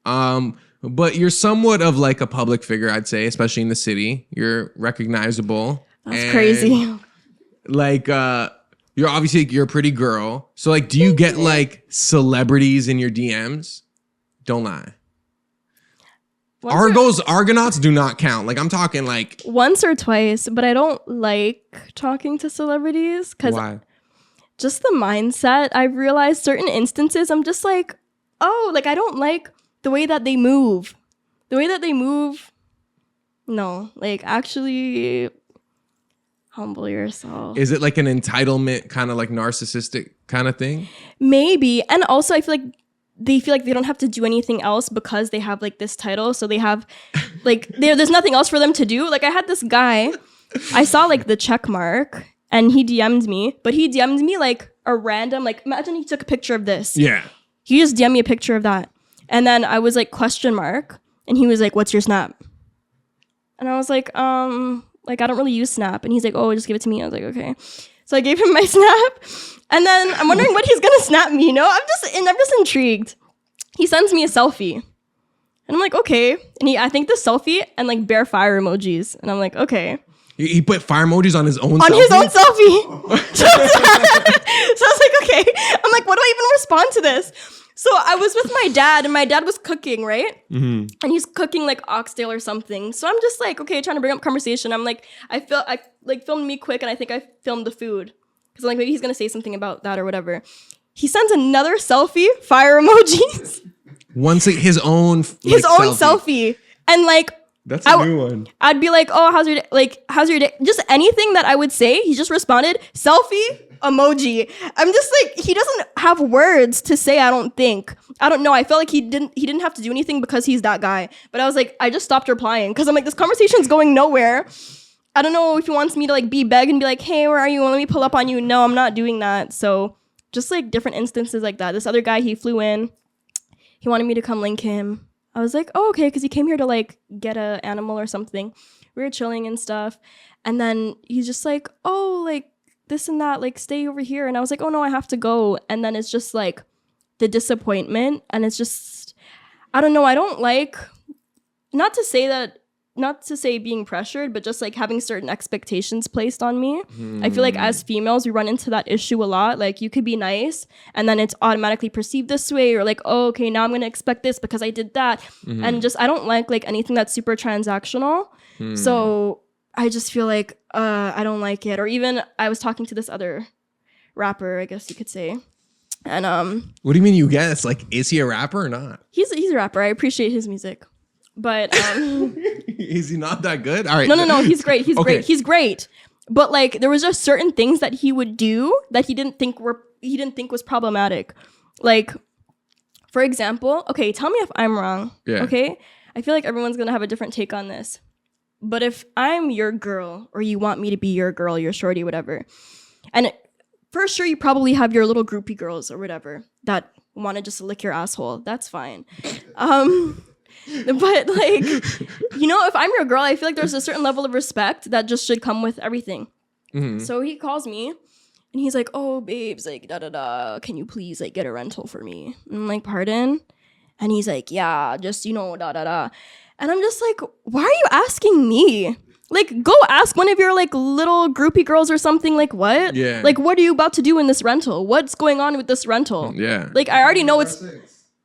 But you're somewhat of like a public figure, I'd say, especially in the city. You're recognizable. That's crazy. Like, you're a pretty girl. So like, do you get like celebrities in your DMs? Don't lie. Argonauts do not count. Like I'm talking like once or twice, but I don't like talking to celebrities because just the mindset. I've realized certain instances I'm just like, oh, like I don't like the way that they move. No, like actually humble yourself. Is it like an entitlement kind of like narcissistic kind of thing? Maybe. And also I feel like they don't have to do anything else because they have like this title. So they have like, there's nothing else for them to do. Like I had this guy I saw like the check mark and he DM'd me, but he DM'd me like a random, like imagine he took a picture of this. Yeah. He just DM'd me a picture of that. And then I was like question mark and he was like, what's your Snap? And I was like I don't really use Snap. And he's like, oh, just give it to me. I was like, okay. So I gave him my Snap. And then I'm wondering what he's gonna snap me, you know? I'm just intrigued. He sends me a selfie. And I'm like, okay. And I think the selfie and like bare fire emojis. And I'm like, okay. He put fire emojis on his own selfie? On his own selfie. So I was like, okay. I'm like, what do I even respond to this? So I was with my dad and my dad was cooking, right? Mm-hmm. And he's cooking like oxtail or something. So I'm just like, okay, trying to bring up conversation. I'm like, I filmed me quick and I think I filmed the food. Because like maybe he's going to say something about that or whatever. He sends another selfie, fire emojis. Once his own selfie. And like, that's a new one. I'd be like, oh, how's your day? Like, how's your day? Just anything that I would say, he just responded, selfie, emoji. I'm just like, he doesn't have words to say, I don't think. I don't know. I felt like he didn't have to do anything because he's that guy. But I was like, I just stopped replying because I'm like, this conversation's going nowhere. I don't know if he wants me to like be beg and be like, hey, where are you? Let me pull up on you. No, I'm not doing that. So just like different instances like that. This other guy, he flew in. He wanted me to come link him. I was like, oh, okay, because he came here to like get an animal or something. We were chilling and stuff. And then he's just like, oh, like this and that, like stay over here. And I was like, oh no, I have to go. And then it's just like the disappointment. And it's just, I don't know. I don't like, not to say being pressured, but just like having certain expectations placed on me. I feel like as females, we run into that issue a lot. Like you could be nice and then it's automatically perceived this way, or like, oh, okay, now I'm going to expect this because I did that. And just, I don't like anything that's super transactional. So I just feel like I don't like it. Or even I was talking to this other rapper, I guess you could say. And what do you mean you guess? Like, is he a rapper or not? He's a rapper. I appreciate his music. But is he not that good? All right. No. He's great. He's great. But like there was just certain things that he would do that he didn't think was problematic. Like, for example, okay, tell me if I'm wrong. Yeah. Okay. I feel like everyone's gonna have a different take on this. But if I'm your girl, or you want me to be your girl, your shorty, whatever, and for sure you probably have your little groupie girls or whatever that want to just lick your asshole. That's fine. But like, you know, if I'm your girl, I feel like there's a certain level of respect that just should come with everything. So he calls me and he's like, oh babes, like can you please like get a rental for me? And I'm like, pardon? And he's like, yeah, just, you know, And I'm just like, why are you asking me? Like, go ask one of your like little groupie girls or something. Like, what? Yeah. Like, what are you about to do in this rental? What's going on with this rental? Yeah. Like, I already know it's...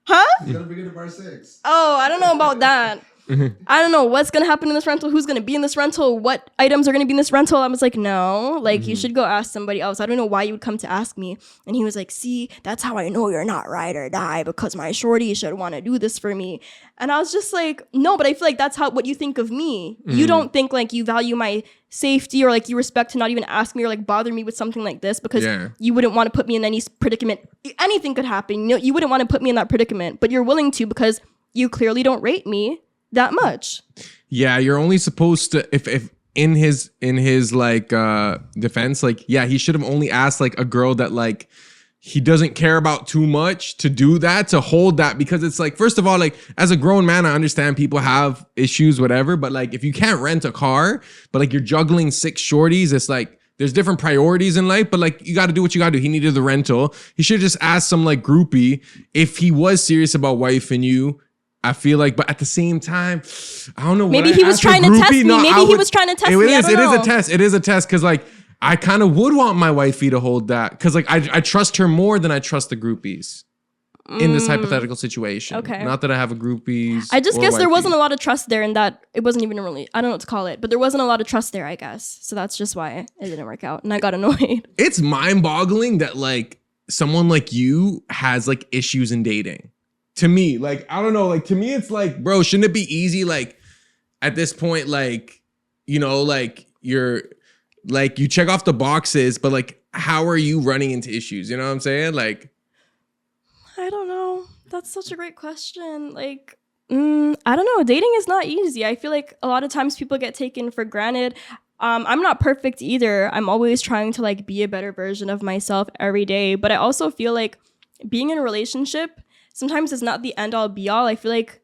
Huh? He's gonna bring it to bar 6. Oh, I don't know about that. I don't know what's gonna happen in this rental, who's gonna be in this rental, what items are gonna be in this rental. I was like, no, like you should go ask somebody else. I don't know why you would come to ask me. And he was like, see, that's how I know you're not ride or die, because my shorty should want to do this for me. And I was just like, no, but I feel like that's what you think of me. You don't think like you value my safety or like you respect to not even ask me or like bother me with something like this because you wouldn't want to put me in any predicament. Anything could happen. You wouldn't want to put me in that predicament, but you're willing to because you clearly don't rate me that much. Yeah, you're only supposed to, if in his like defense, like, yeah, he should have only asked like a girl that like he doesn't care about too much to do that, to hold that, because it's like, first of all, like as a grown man, I understand people have issues, whatever, but like if you can't rent a car, but like you're juggling 6 shorties, it's like there's different priorities in life, but like you got to do what you got to do. He needed the rental. He should just ask some like groupie if he was serious about wifing you. I feel like, but at the same time, I don't know. Maybe he was trying to test me. Maybe he was trying to test me. It is a test. It is a test because like I kind of would want my wifey to hold that because like I trust her more than I trust the groupies in this hypothetical situation. Okay. Not that I have a groupies. I just guess there wasn't a lot of trust there, and that it wasn't even really, I don't know what to call it, but there wasn't a lot of trust there, I guess. So that's just why it didn't work out, and I got annoyed. It's mind-boggling that like someone like you has like issues in dating. To me, like, I don't know, like, to me, it's like, bro, shouldn't it be easy? Like, at this point, like, you know, like, you're, like, you check off the boxes, but, like, how are you running into issues? You know what I'm saying? Like, I don't know. That's such a great question. Like, I don't know. Dating is not easy. I feel like a lot of times people get taken for granted. I'm not perfect either. I'm always trying to like be a better version of myself every day. But I also feel like being in a relationship sometimes is not the end all be all. I feel like,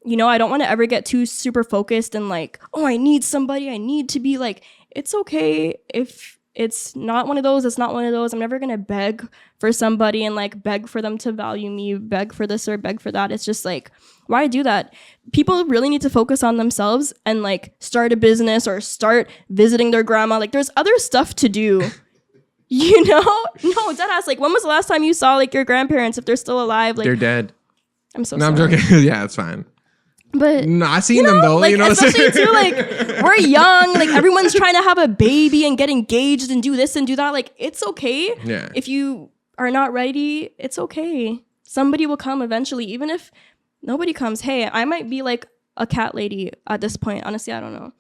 you know, I don't want to ever get too super focused and like, oh, I need somebody. I need to be like, it's okay if it's not one of those. It's not one of those. I'm never going to beg for somebody and like beg for them to value me, beg for this or beg for that. It's just like, why do that? People really need to focus on themselves and like start a business or start visiting their grandma. Like there's other stuff to do. You know? No, deadass. Like, when was the last time you saw like your grandparents, if they're still alive? Like, they're dead. I'm so sorry. I'm joking. Yeah, it's fine. But no, I seen them though. Like, you know, especially too, like we're young. Like everyone's trying to have a baby and get engaged and do this and do that. Like it's okay. Yeah. If you are not ready, it's okay. Somebody will come eventually, even if nobody comes. Hey, I might be like a cat lady at this point. Honestly, I don't know.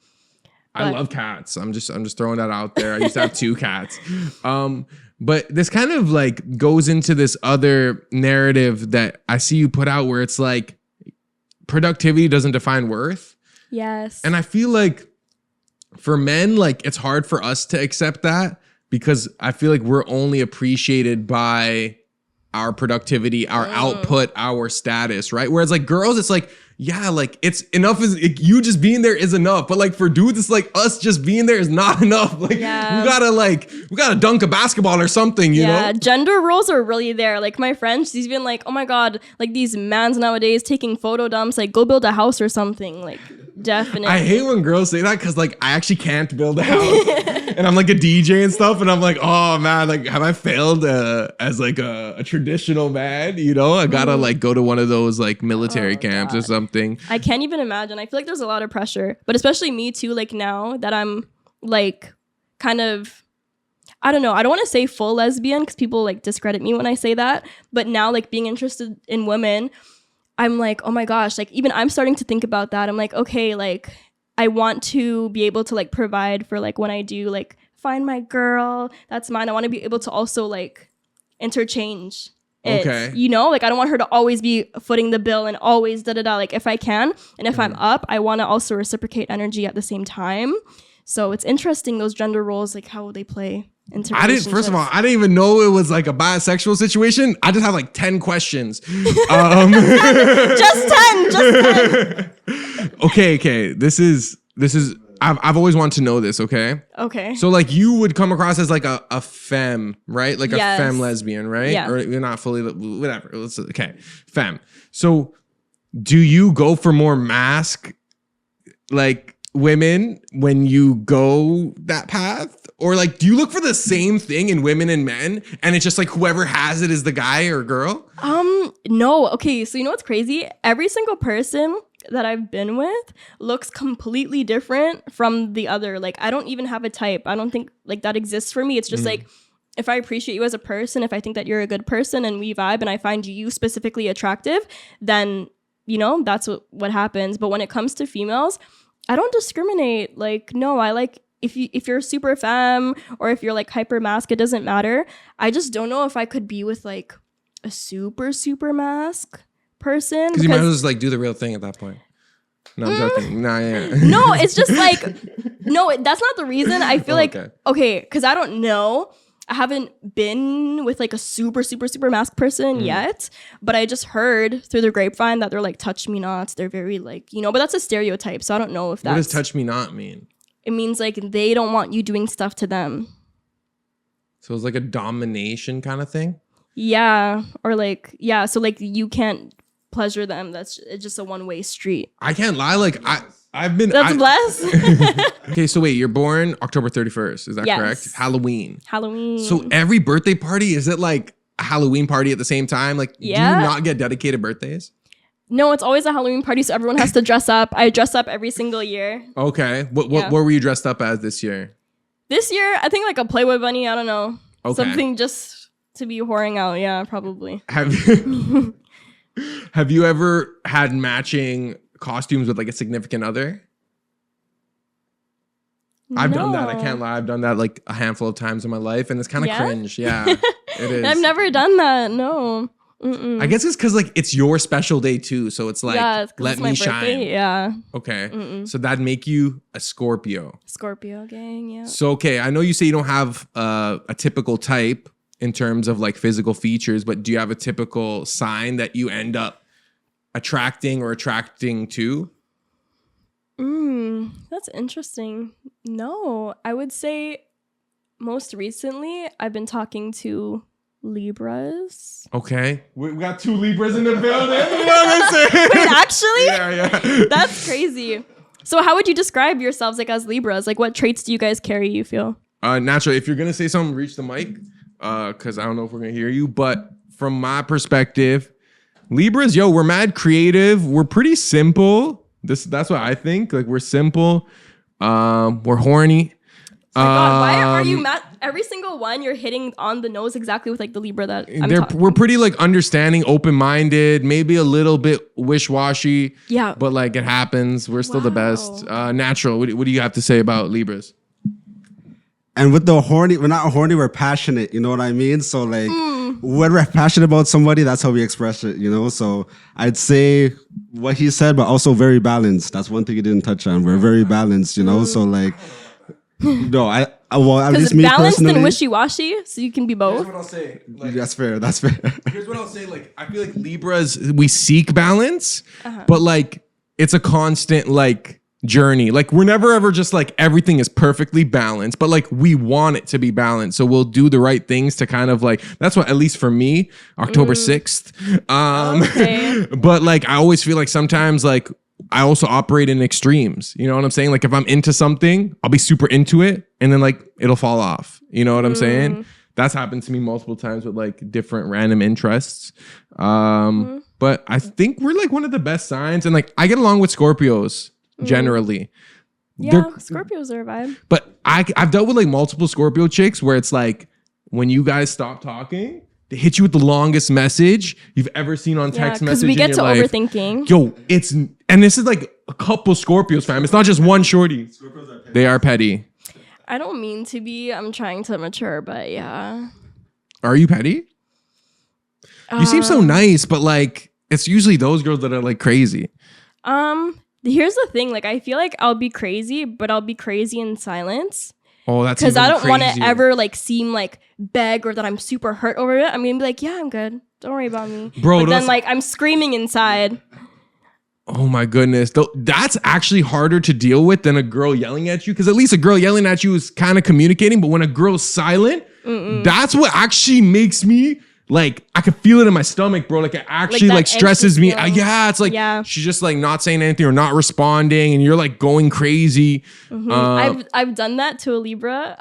I love cats. I'm just throwing that out there. I used to have 2 cats. But this kind of like goes into this other narrative that I see you put out where it's like productivity doesn't define worth. Yes. And I feel like for men, like it's hard for us to accept that because I feel like we're only appreciated by our productivity, our output, our status, right? Whereas like girls, it's like, yeah, like it's enough is you just being there is enough. But like for dudes, it's like us just being there is not enough. Like we gotta dunk a basketball or something, you know? Yeah, gender roles are really there. Like my friend, she's even like, oh my God, like these mans nowadays taking photo dumps, like go build a house or something. Like definitely. I hate when girls say that because like I actually can't build a house. And I'm like a DJ and stuff. And I'm like, oh man, like have I failed as like a traditional man? You know, I gotta like go to one of those like military camps or something. I can't even imagine. I feel like there's a lot of pressure, but especially me too, like now that I'm like kind of, I don't know, I don't want to say full lesbian because people like discredit me when I say that, but now like being interested in women, I'm like, oh my gosh, like even I'm starting to think about that. I'm like, okay, like I want to be able to like provide for like when I do like find my girl, that's mine. I want to be able to also like interchange it, okay, you know, like I don't want her to always be footing the bill and always da-da-da. Like if I can and if I'm up, I want to also reciprocate energy at the same time. So it's interesting, those gender roles, like how they play into relationships. First of all, I didn't even know it was like a bisexual situation. I just have like 10 questions. Just 10. Okay. This is I've always wanted to know this, okay? Okay. So like you would come across as like a femme, right? Like a femme lesbian, right? Yeah. Or you're not fully, whatever. Okay, femme. So do you go for more mask like women when you go that path? Or like, do you look for the same thing in women and men? And it's just like whoever has it is the guy or girl? No. Okay, so you know what's crazy? Every single person that I've been with looks completely different from the other. Like I don't even have a type. I don't think like that exists for me. It's just like if I appreciate you as a person, if I think that you're a good person and we vibe and I find you specifically attractive, then you know that's what happens. But when it comes to females, I don't discriminate. Like no, I like if you're super femme or if you're like hyper mask, it doesn't matter. I just don't know if I could be with like a super mask person because you might as well just like do the real thing at that point. No, I'm joking. Nah, yeah. No, it's just like no, that's not the reason. I feel like okay, because I don't know. I haven't been with like a super mask person yet, but I just heard through the grapevine that they're like touch me nots. They're very like, you know, but that's a stereotype. So I don't know if that's. What does touch me not mean? It means like they don't want you doing stuff to them. So it's like a domination kind of thing? Yeah. Or like, yeah. So like you can't pleasure them. It's just a one-way street. I can't lie. Like I've been. That's blessed. Okay, so wait, you're born October 31st. Is that correct? Halloween. So every birthday party, is it like a Halloween party at the same time? Like, do you not get dedicated birthdays? No, it's always a Halloween party, so everyone has to dress up. I dress up every single year. Okay. What were you dressed up as this year? This year, I think like a Playboy bunny. I don't know. Okay. Something just to be whoring out. Yeah, probably. Have you ever had matching costumes with like a significant other? I've done that. I can't lie. I've done that like a handful of times in my life, and it's kind of cringe. Yeah, it is. I've never done that. No. I guess it's because like it's your special day too, so it's like let me shine. Yeah. Okay. So that'd make you a Scorpio. Scorpio gang. Yeah. So okay, I know you say you don't have a typical type in terms of like physical features, but do you have a typical sign that you end up attracting to? That's interesting. No, I would say most recently I've been talking to Libras. Okay. We got 2 Libras in the building. You know what I'm saying? Wait, actually? Yeah. That's crazy. So how would you describe yourselves like as Libras? Like what traits do you guys carry, you feel? Naturally, if you're going to say something, reach the mic because I don't know if we're going to hear you. But from my perspective, Libras, we're mad creative. We're pretty simple. That's what I think. Like we're simple. We're horny. Oh my God, why are you mad? Every single one you're hitting on the nose exactly with like the Libra that we're pretty like understanding, open-minded, maybe a little bit wish-washy. Yeah. But like it happens. We're still the best. Natural. What do you have to say about Libras? And with the horny, we're not horny, we're passionate. You know what I mean? So like when we're passionate about somebody, that's how we express it, you know? So I'd say what he said, but also very balanced. That's one thing he didn't touch on. We're very balanced, you know? So like, no, well, at least me balanced personally. and wishy-washy, so you can be both. Here's what I'll say. Like, that's fair. Here's what I'll say. Like, I feel like Libras, we seek balance, but like, it's a constant like journey. Like, we're never ever just like everything is perfectly balanced, but like we want it to be balanced. So we'll do the right things to kind of like, that's what, at least for me, October 6th. Okay. But like, I always feel like sometimes like, I also operate in extremes. You know what I'm saying? Like if I'm into something, I'll be super into it and then like it'll fall off. You know what I'm saying? That's happened to me multiple times with like different random interests. But I think we're like one of the best signs. And like I get along with Scorpios generally. Yeah, Scorpios are a vibe. But I've dealt with like multiple Scorpio chicks where it's like when you guys stop talking, they hit you with the longest message you've ever seen on text message. Because we get to life. overthinking. Yo, and this is like a couple Scorpios, fam. It's not just one shorty. They are petty. I don't mean to be. I'm trying to mature, but yeah. Are you petty? You seem so nice, but like it's usually those girls that are like crazy. Here's the thing. Like I feel like I'll be crazy, but I'll be crazy in silence. Oh, that's because I don't want to ever like seem like beg or that I'm super hurt over it. I'm gonna be like, yeah, I'm good. Don't worry about me, bro. But then like I'm screaming inside. Oh my goodness, that's actually harder to deal with than a girl yelling at you. Because at least a girl yelling at you is kind of communicating. But when a girl's silent, that's what actually makes me like, I could feel it in my stomach, bro. Like it actually like stresses me. It's like she's just like not saying anything or not responding, and you're like going crazy. I've done that to a Libra.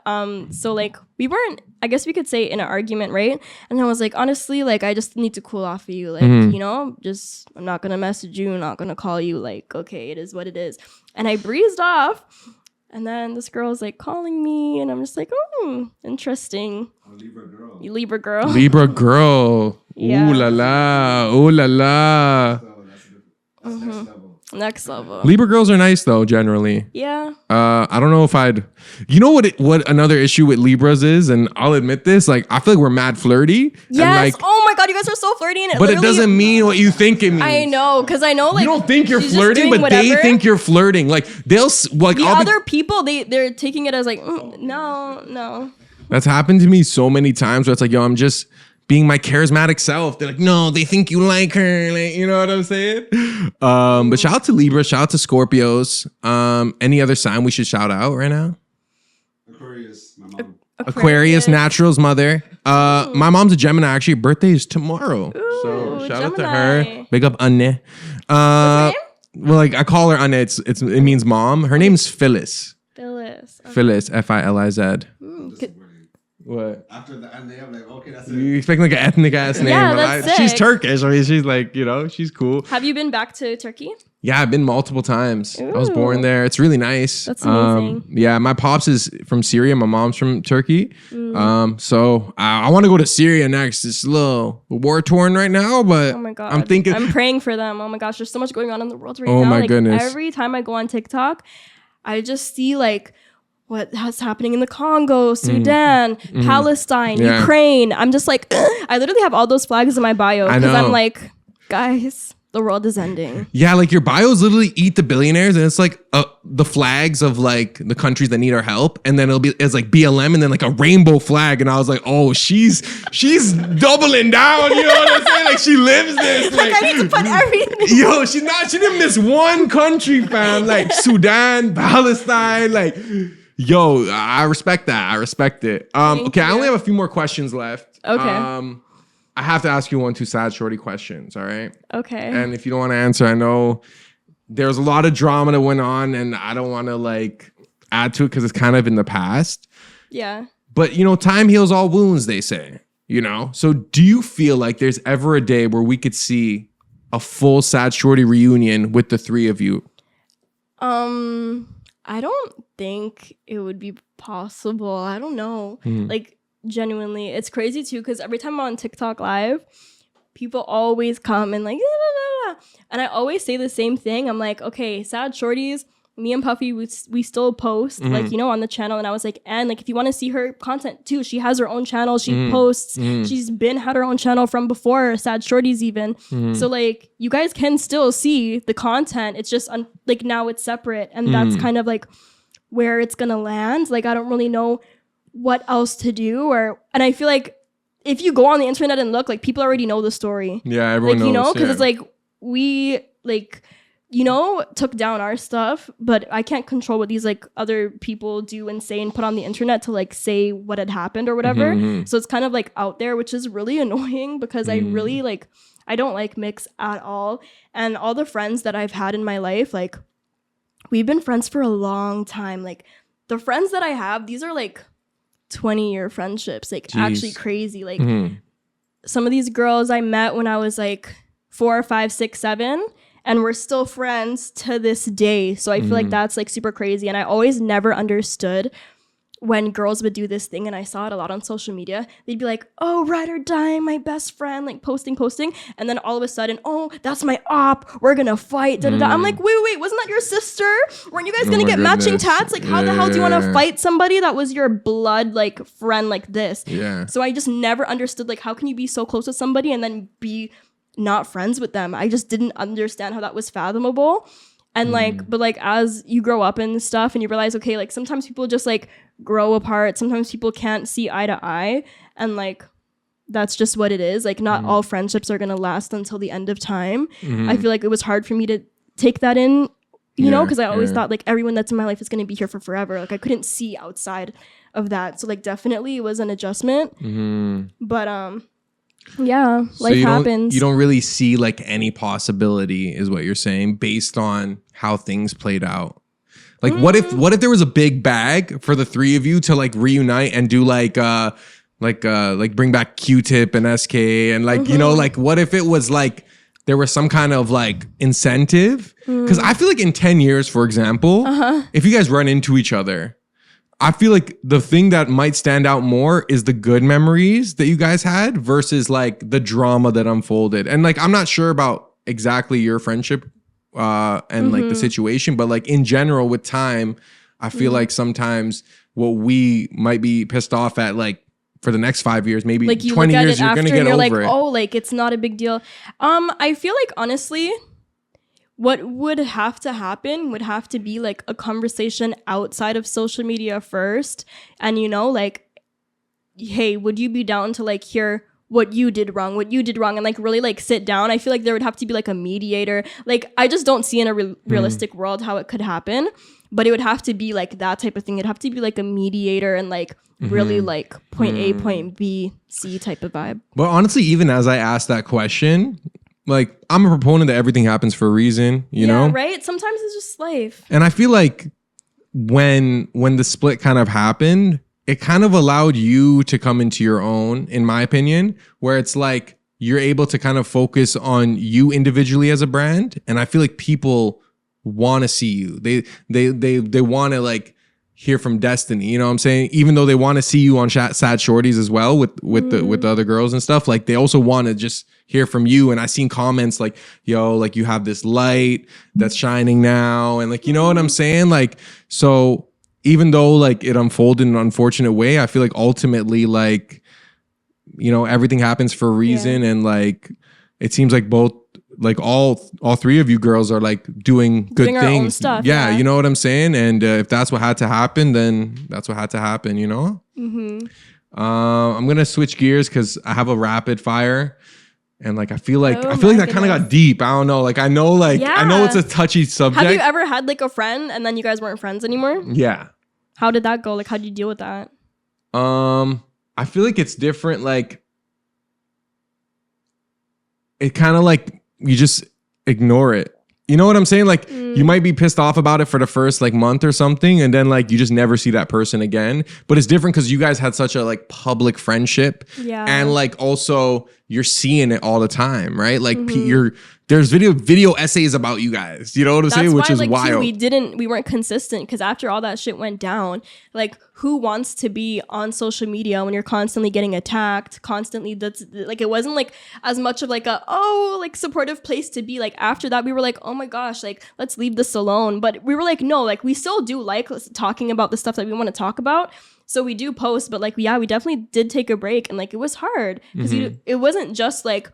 So like we weren't, I guess we could say, in an argument, right? And I was like, honestly, like I just need to cool off of you, like you know, just I'm not gonna message you, I'm not gonna call you. Like okay, it is what it is. And I breezed off. And then this girl's like calling me, and I'm just like, oh, interesting. Libra girl. Libra girl. Libra girl. Yeah. Ooh la la. Ooh la la. So that's next level. Next level. Libra girls are nice though, generally. Yeah. I don't know if you know what another issue with Libras is, and I'll admit this, like I feel like we're mad flirty. Yes. And, like, oh my God, you guys are so flirty, and but it doesn't mean what you think it means. I know, because I know like you don't think you're flirting, but whatever. they think you're flirting. Like they'll like the other people, they're taking it as like no. That's happened to me so many times where it's like, yo, I'm just being my charismatic self. They're like, no, they think you like her. Like, you know what I'm saying? But shout out to Libra, shout out to Scorpios. Any other sign we should shout out right now? Aquarius, my mom. Aquarius, Natural's mother. My mom's a Gemini. Actually, her birthday is tomorrow. So shout out to her. Big up Anne. What's her name? Well, like I call her Anne. It means mom. Her name's Phyllis. Phyllis. Okay. Phyllis, Filiz. What? After the name, I'm like, okay, that's it. You expect like an ethnic ass name. Yeah, that's she's sick. Turkish. I mean, she's like, you know, she's cool. Have you been back to Turkey? Yeah, I've been multiple times. Ooh. I was born there. It's really nice. That's amazing. Yeah, my pops is from Syria. My mom's from Turkey. So I want to go to Syria next. It's a little war torn right now, but oh my God. I'm praying for them. Oh my gosh, there's so much going on in the world right now. Oh my like, goodness. Every time I go on TikTok, I just see like what's happening in the Congo, Sudan, Palestine, Ukraine. I'm just like, I literally have all those flags in my bio because I'm like, guys, the world is ending. Yeah, like your bios literally eat the billionaires, and it's like the flags of like the countries that need our help, and then it's like BLM, and then like a rainbow flag, and I was like, oh, she's doubling down. You know what I'm saying? Like she lives this. Like I need to put everything. Yo, she didn't miss one country, fam. Like Sudan, Palestine, like. Yo, I respect that. I respect it. Okay, I only have a few more questions left. Okay. I have to ask you 1, 2 sad shorty questions, all right? Okay. And if you don't want to answer, I know there's a lot of drama that went on, and I don't want to like add to it because it's kind of in the past. Yeah. But, you know, time heals all wounds, they say, you know? So do you feel like there's ever a day where we could see a full sad shorty reunion with the three of you? I don't think it would be possible. I don't know. Like, genuinely, it's crazy too because every time I'm on TikTok live, people always come and like, and I always say the same thing. I'm like, okay, Sad Shordies, me and Puffy, we still post like, you know, on the channel. And I was like, and like, if you want to see her content too, she has her own channel. She posts. She's had her own channel from before Sad Shordies even. So like, you guys can still see the content. It's just like now it's separate, and that's kind of like where it's gonna land. Like, I don't really know what else to do, and I feel like if you go on the internet and look, like people already know the story. Yeah, everyone knows. You know, because it's like we like. You know, took down our stuff, but I can't control what these like other people do and say and put on the internet to like say what had happened or whatever. So it's kind of like out there, which is really annoying because I really like, I don't like mix at all. And all the friends that I've had in my life, like we've been friends for a long time. Like the friends that I have, these are like 20-year friendships, like actually crazy. Like some of these girls I met when I was like 4, 5, 6, 7. And we're still friends to this day. So I feel like that's like super crazy. And I always never understood when girls would do this thing. And I saw it a lot on social media. They'd be like, oh, ride or die, my best friend, like posting. And then all of a sudden, oh, that's my op. We're going to fight. I'm like, wait, wasn't that your sister? Weren't you guys going to get matching tats? Like, how the hell do you want to fight somebody that was your blood, like friend like this? Yeah. So I just never understood, like, how can you be so close with somebody and then be not friends with them? I just didn't understand how that was fathomable. And like, but like as you grow up and stuff and you realize, okay, like sometimes people just like grow apart. Sometimes people can't see eye to eye, and like that's just what it is. Like not all friendships are gonna last until the end of time. I feel like it was hard for me to take that in, you know, because I always thought like everyone that's in my life is gonna be here for forever. Like I couldn't see outside of that. So like definitely it was an adjustment. But yeah, life happens. You don't really see like any possibility, is what you're saying, based on how things played out. Like what if there was a big bag for the three of you to like reunite and do like bring back Q-Tip and SK and like, you know, like what if it was like there was some kind of like incentive? Because I feel like in 10 years, for example, if you guys run into each other, I feel like the thing that might stand out more is the good memories that you guys had versus like the drama that unfolded. And like, I'm not sure about exactly your friendship and like the situation, but like in general with time, I feel like sometimes what we might be pissed off at, like for the next 5 years, maybe like 20 years, you're going to get over like, it. Oh, like it's not a big deal. I feel like honestly, what would have to happen would have to be like a conversation outside of social media first. And, you know, like, hey, would you be down to like hear what you did wrong, and like really like sit down? I feel like there would have to be like a mediator. Like, I just don't see in a realistic world how it could happen, but it would have to be like that type of thing. It'd have to be like a mediator and like really like point A, point B, C type of vibe. But honestly, even as I asked that question, like, I'm a proponent that everything happens for a reason, you know? Right? Sometimes it's just life. And I feel like when the split kind of happened, it kind of allowed you to come into your own, in my opinion, where it's like you're able to kind of focus on you individually as a brand. And I feel like people want to see you. They want to like hear from Destiiny, you know what I'm saying? Even though they want to see you on Sad Shordies as well with the other girls and stuff, like they also want to just hear from you. And I seen comments like, yo, like you have this light that's shining now. And like, you know what I'm saying? Like, so even though like it unfolded in an unfortunate way, I feel like ultimately like, you know, everything happens for a reason. And like, it seems like both, like all three of you girls are like doing good things. Our own stuff, yeah, you know what I'm saying? And if that's what had to happen, then that's what had to happen, you know? I'm going to switch gears because I have a rapid fire. And like, I feel like that kind of got deep. I don't know. Like, I know it's a touchy subject. Have you ever had like a friend and then you guys weren't friends anymore? Yeah. How did that go? Like, how did you deal with that? I feel like it's different. Like, it kind of like, you just ignore it. You know what I'm saying? Like you might be pissed off about it for the first like month or something. And then like you just never see that person again. But it's different because you guys had such a like public friendship. Yeah. And like also you're seeing it all the time, right? Like there's video essays about you guys. You know what I'm saying? Which is like, wild. We weren't consistent because after all that shit went down, like who wants to be on social media when you're constantly getting attacked, constantly that's like it wasn't like as much of like a like supportive place to be. Like after that we were like, oh my gosh, like let's leave this alone. But we were like, no, like we still do like talking about the stuff that we want to talk about. So we do post, but like we definitely did take a break and like it was hard because it wasn't just like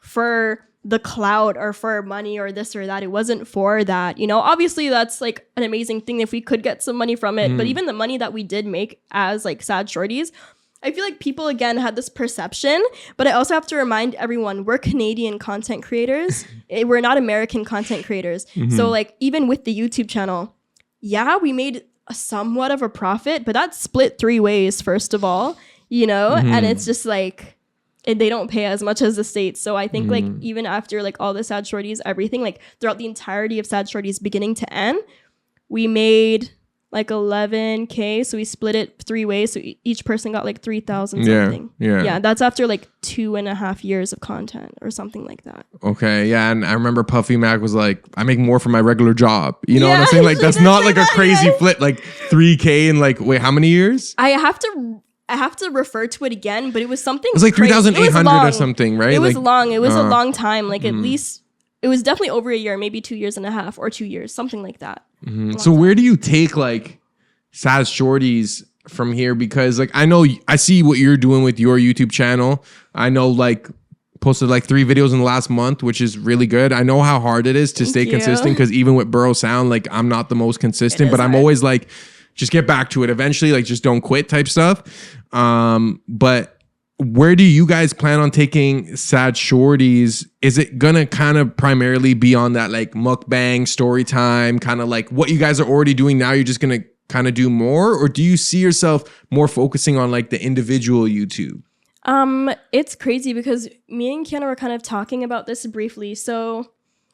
for the clout or for money or this or that. It wasn't for that, you know. Obviously that's like an amazing thing if we could get some money from it, but even the money that we did make as like Sad Shordies, I feel like people again had this perception, but I also have to remind everyone we're Canadian content creators. We're not American content creators. So like even with the YouTube channel, we made somewhat of a profit, but that's split 3 ways first of all, you know. And it's just like they don't pay as much as the States. So I think like even after like all the Sad Shordies, everything, like throughout the entirety of Sad Shordies beginning to end, we made like 11K. So we split it 3 ways. So each person got like 3,000 something. Yeah. That's after like 2.5 years of content or something like that. Okay. Yeah. And I remember Puffy Mac was like, I make more from my regular job. You know what I'm saying? Like that's not like a crazy flip, like 3K in like, wait, how many years? I have to refer to it again, but it was something. It was like 3,800 or something, right? It was long. It was a long time. Like at least it was definitely over a year, maybe 2.5 years or 2 years, something like that. So where do you take like Sad Shordies from here? Because like I see what you're doing with your YouTube channel. I know like posted like 3 videos in the last month, which is really good. I know how hard it is to stay consistent because even with Borough Sound, like I'm not the most consistent, but I'm always like, just get back to it eventually, like just don't quit type stuff. But where do you guys plan on taking Sad Shordies? Is it gonna kind of primarily be on that like mukbang story time, kind of like what you guys are already doing now? You're just gonna kind of do more, or do you see yourself more focusing on like the individual YouTube? It's crazy because me and Kiana were kind of talking about this briefly. So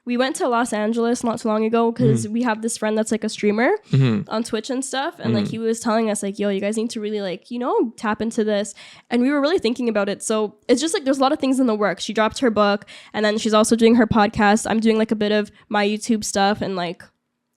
we went to Los Angeles not too long ago because we have this friend that's like a streamer on Twitch and stuff. And like he was telling us like, yo, you guys need to really like, you know, tap into this. And we were really thinking about it. So it's just like there's a lot of things in the works. She dropped her book and then she's also doing her podcast. I'm doing like a bit of my YouTube stuff and like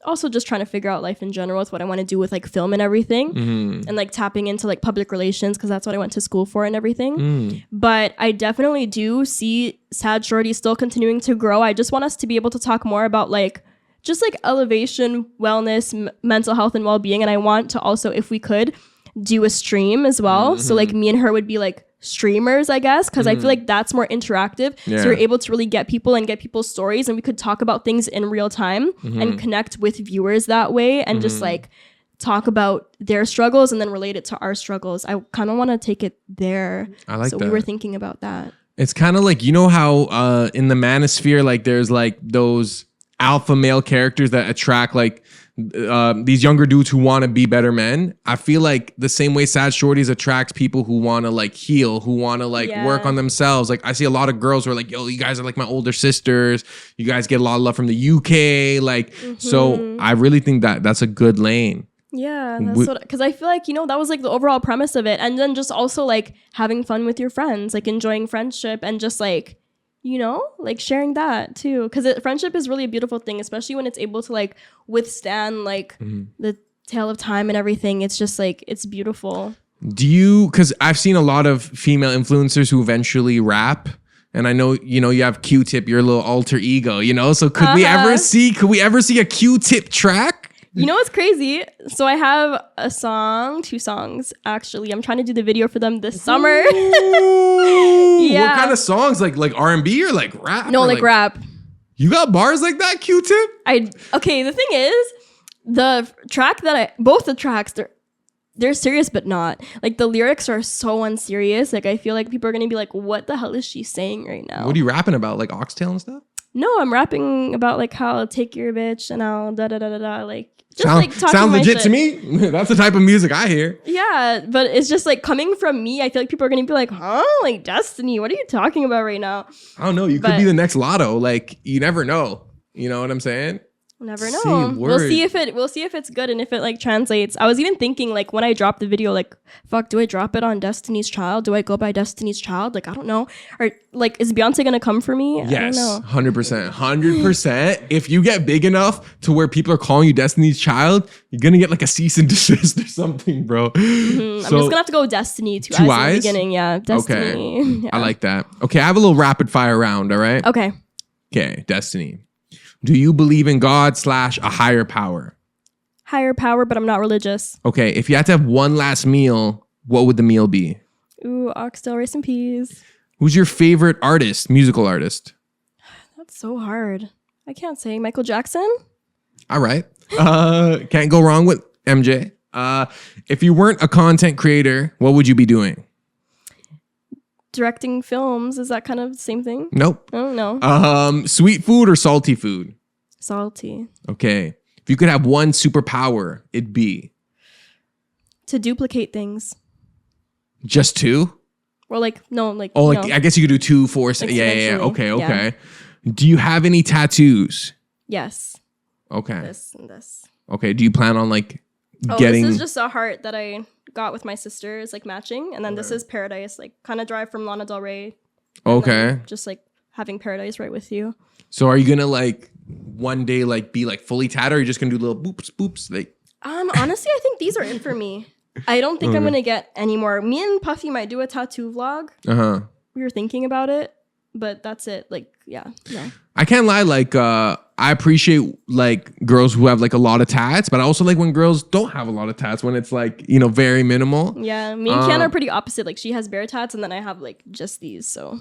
also just trying to figure out life in general with what I want to do with like film and everything and like tapping into like public relations because that's what I went to school for and everything. But I definitely do see Sad Shorty still continuing to grow. I just want us to be able to talk more about like just like elevation, wellness, mental health and well-being. And I want to also, if we could, do a stream as well. So like me and her would be like streamers, I guess, because I feel like that's more interactive. So you're able to really get people and get people's stories and we could talk about things in real time and connect with viewers that way and just like talk about their struggles and then relate it to our struggles. I kind of want to take it there. I like that. We were thinking about that. It's kind of like, you know how in the manosphere, like there's like those alpha male characters that attract like these younger dudes who want to be better men. I feel like the same way Sad Shordies attracts people who want to like heal, who want to like work on themselves. Like I see a lot of girls who are like, yo, you guys are like my older sisters. You guys get a lot of love from the UK. Like, so I really think that that's a good lane. Yeah, that's because I feel like, you know, that was like the overall premise of it. And then just also like having fun with your friends, like enjoying friendship and just like, you know, like sharing that too, because friendship is really a beautiful thing, especially when it's able to like withstand like the tale of time and everything. It's just like, it's beautiful. Do you, because I've seen a lot of female influencers who eventually rap, and I know, you know, you have Q-Tip, your little alter ego, you know, so could we ever see a Q-Tip track? You know what's crazy? So I have two songs actually. I'm trying to do the video for them this summer. Yeah. What kind of songs? Like R&B or like rap? No, like rap. You got bars like that, Q-Tip? Okay, the thing is, both the tracks, they're serious but not. Like the lyrics are so unserious. Like I feel like people are gonna be like, what the hell is she saying right now? What are you rapping about? Like oxtail and stuff? No, I'm rapping about like how I'll take your bitch and I'll da-da-da-da-da. Like just sounds legit to me. That's the type of music I hear. Yeah, but it's just like coming from me, I feel like people are gonna be like, huh? Like Destiiny, what are you talking about right now? I don't know. You could be the next Lotto. Like you never know. You know what I'm saying? Never know. We'll see if it's good and if it like translates. I was even thinking like when I dropped the video, like, fuck, do I drop it on DestiinysChild? Do I go by DestiinysChild? Like, I don't know. Or like, is Beyonce gonna come for me? Yes, I don't know. 100%. If you get big enough to where people are calling you Destiny's Child, you're gonna get like a cease and desist or something, bro. Mm-hmm. So, I'm just gonna have to go Destiiny two eyes in the beginning. Yeah, Destiiny. Okay. Yeah. I like that. Okay, I have a little rapid fire round. All right. Okay, Destiiny. Do you believe in God / a higher power? Higher power, but I'm not religious. Okay, if you had to have one last meal, what would the meal be? Ooh, oxtail, rice, and peas. Who's your favorite artist, musical artist? That's so hard. I can't say Michael Jackson. All right. Can't go wrong with MJ. If you weren't a content creator, what would you be doing? Directing films. Is that kind of the same thing? Nope. Oh, no. Sweet food or salty food? Salty. Okay. If you could have one superpower, it'd be? To duplicate things. Just two? Or like, no, like... Oh, like, I guess you could do 2, 4, 6. Yeah. Okay. Yeah. Do you have any tattoos? Yes. Okay. This and this. Okay. Do you plan on like getting... This is just a heart that I got with my sister. It's like matching. And then this is Paradise, like kind of drive from Lana Del Rey. Okay. Just like having Paradise right with you. So are you going to like one day like be like fully tatted or are you just going to do little boops? Like... Honestly, I think these are it for me. I don't think I'm going to get any more. Me and Puffy might do a tattoo vlog. Uh-huh. We were thinking about it, but that's it. Like, yeah, no. I can't lie. Like, I appreciate like girls who have like a lot of tats, but I also like when girls don't have a lot of tats when it's like, you know, very minimal. Yeah. Me and Kiana are pretty opposite. Like she has bare tats and then I have like just these. So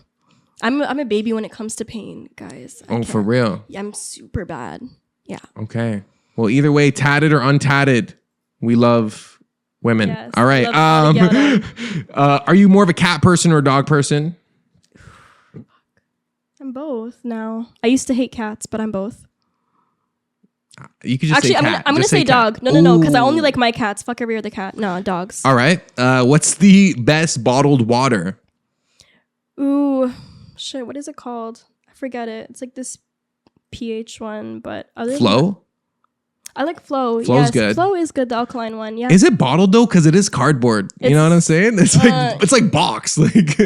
I'm a baby when it comes to pain, guys. For real? Yeah, I'm super bad. Yeah. Okay. Well, either way, tatted or untatted, we love women. Yes, all right. Are you more of a cat person or a dog person? I'm both now. I used to hate cats, but I'm both. You could just say cat. I'm gonna say dog. No, because I only like my cats. Fuck every other cat. No, dogs. All right. What's the best bottled water? Ooh, shit. What is it called? I forget it. It's like this pH one, but Flow. I like Flow. Flow's good. Flow is good. The alkaline one. Yeah. Is it bottled though? Because it is cardboard. You know what I'm saying? It's like box. Like,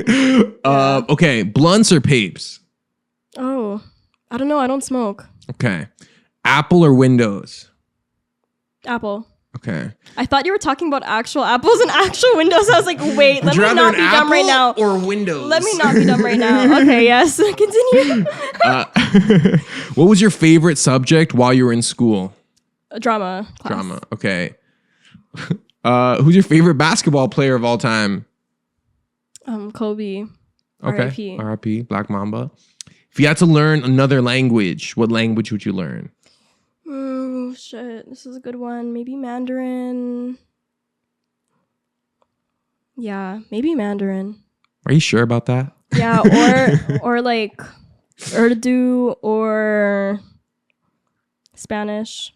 okay. Blunts or papes? Oh, I don't know. I don't smoke. Okay. Apple or Windows? Apple. Okay. I thought you were talking about actual apples and actual windows. I was like, wait, let me not be dumb right now. Or Windows? Let me not be dumb right now. Okay, yes. Continue. What was your favorite subject while you were in school? Drama class. Drama. Okay. Who's your favorite basketball player of all time? Kobe. Okay. R.I.P. Black Mamba. If you had to learn another language, what language would you learn? Oh, shit. This is a good one. Maybe Mandarin. Yeah, maybe Mandarin. Are you sure about that? Yeah, or like Urdu or Spanish.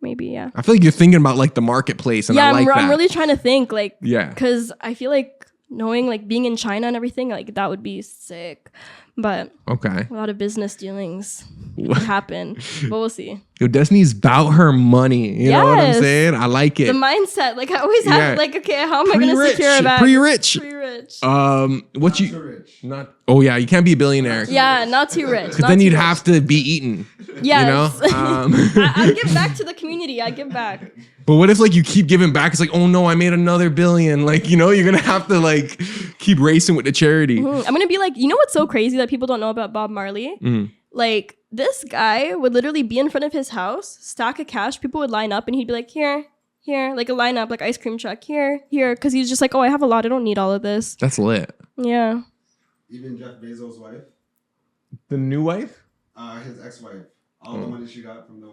Maybe, yeah. I feel like you're thinking about like the marketplace, and I like that. I'm really trying to think, like, yeah, because I feel like knowing like being in China and everything, like that would be sick. But okay, a lot of business dealings would happen, but we'll see. Yo, Destiny's about her money. You know what I'm saying? I like it. The mindset, like I always have, like, okay, how am I going to secure a bag? Pretty rich. What you? Rich. Not. Oh yeah, you can't be a billionaire. Yeah, not too rich. Because then you'd have to be eaten. Yes. You know? I give back to the community. I give back. But what if like you keep giving back? It's like, oh no, I made another billion. Like, you know, you're gonna have to like keep racing with the charity. I'm gonna be like, you know what's so crazy that people don't know about Bob Marley? Like this guy would literally be in front of his house, stack of cash, people would line up and he'd be like, here, like a lineup, like ice cream truck, here, because he's just like, oh, I have a lot, I don't need all of this. That's lit. Yeah. Even Jeff Bezos' wife? The new wife? His ex-wife. All the money she got from the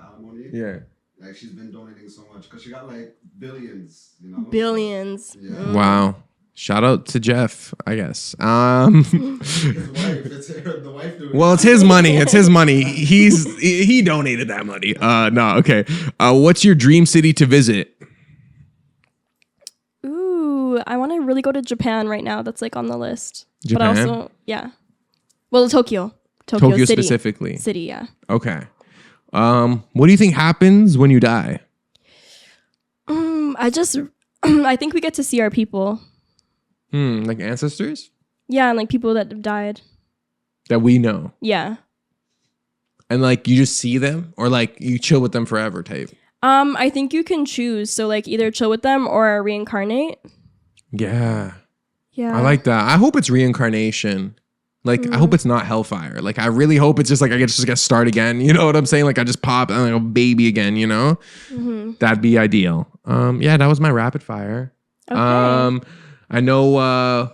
alimony. Yeah. Like, she's been donating so much because she got like billions, you know? Billions. Yeah. Wow. Shout out to Jeff, I guess. His wife. It's the wife doing Well, it's his money. It's his money. He donated that money. No, okay. What's your dream city to visit? Ooh, I want to really go to Japan right now. That's like on the list. Japan? But also, yeah. Well, Tokyo Tokyo City. Specifically. City, yeah. Okay. What do you think happens when you die? I think we get to see our people. Like ancestors? Yeah, and like people that have died. That we know. Yeah. And like you just see them or like you chill with them forever type? I think you can choose. So like either chill with them or reincarnate. Yeah. Yeah. I like that. I hope it's reincarnation. Like, I hope it's not hellfire. Like, I really hope it's just like I just get start again. You know what I'm saying? Like, I just pop and I'm like a baby again, you know? Mm-hmm. That'd be ideal. Yeah, that was my rapid fire. Okay. I know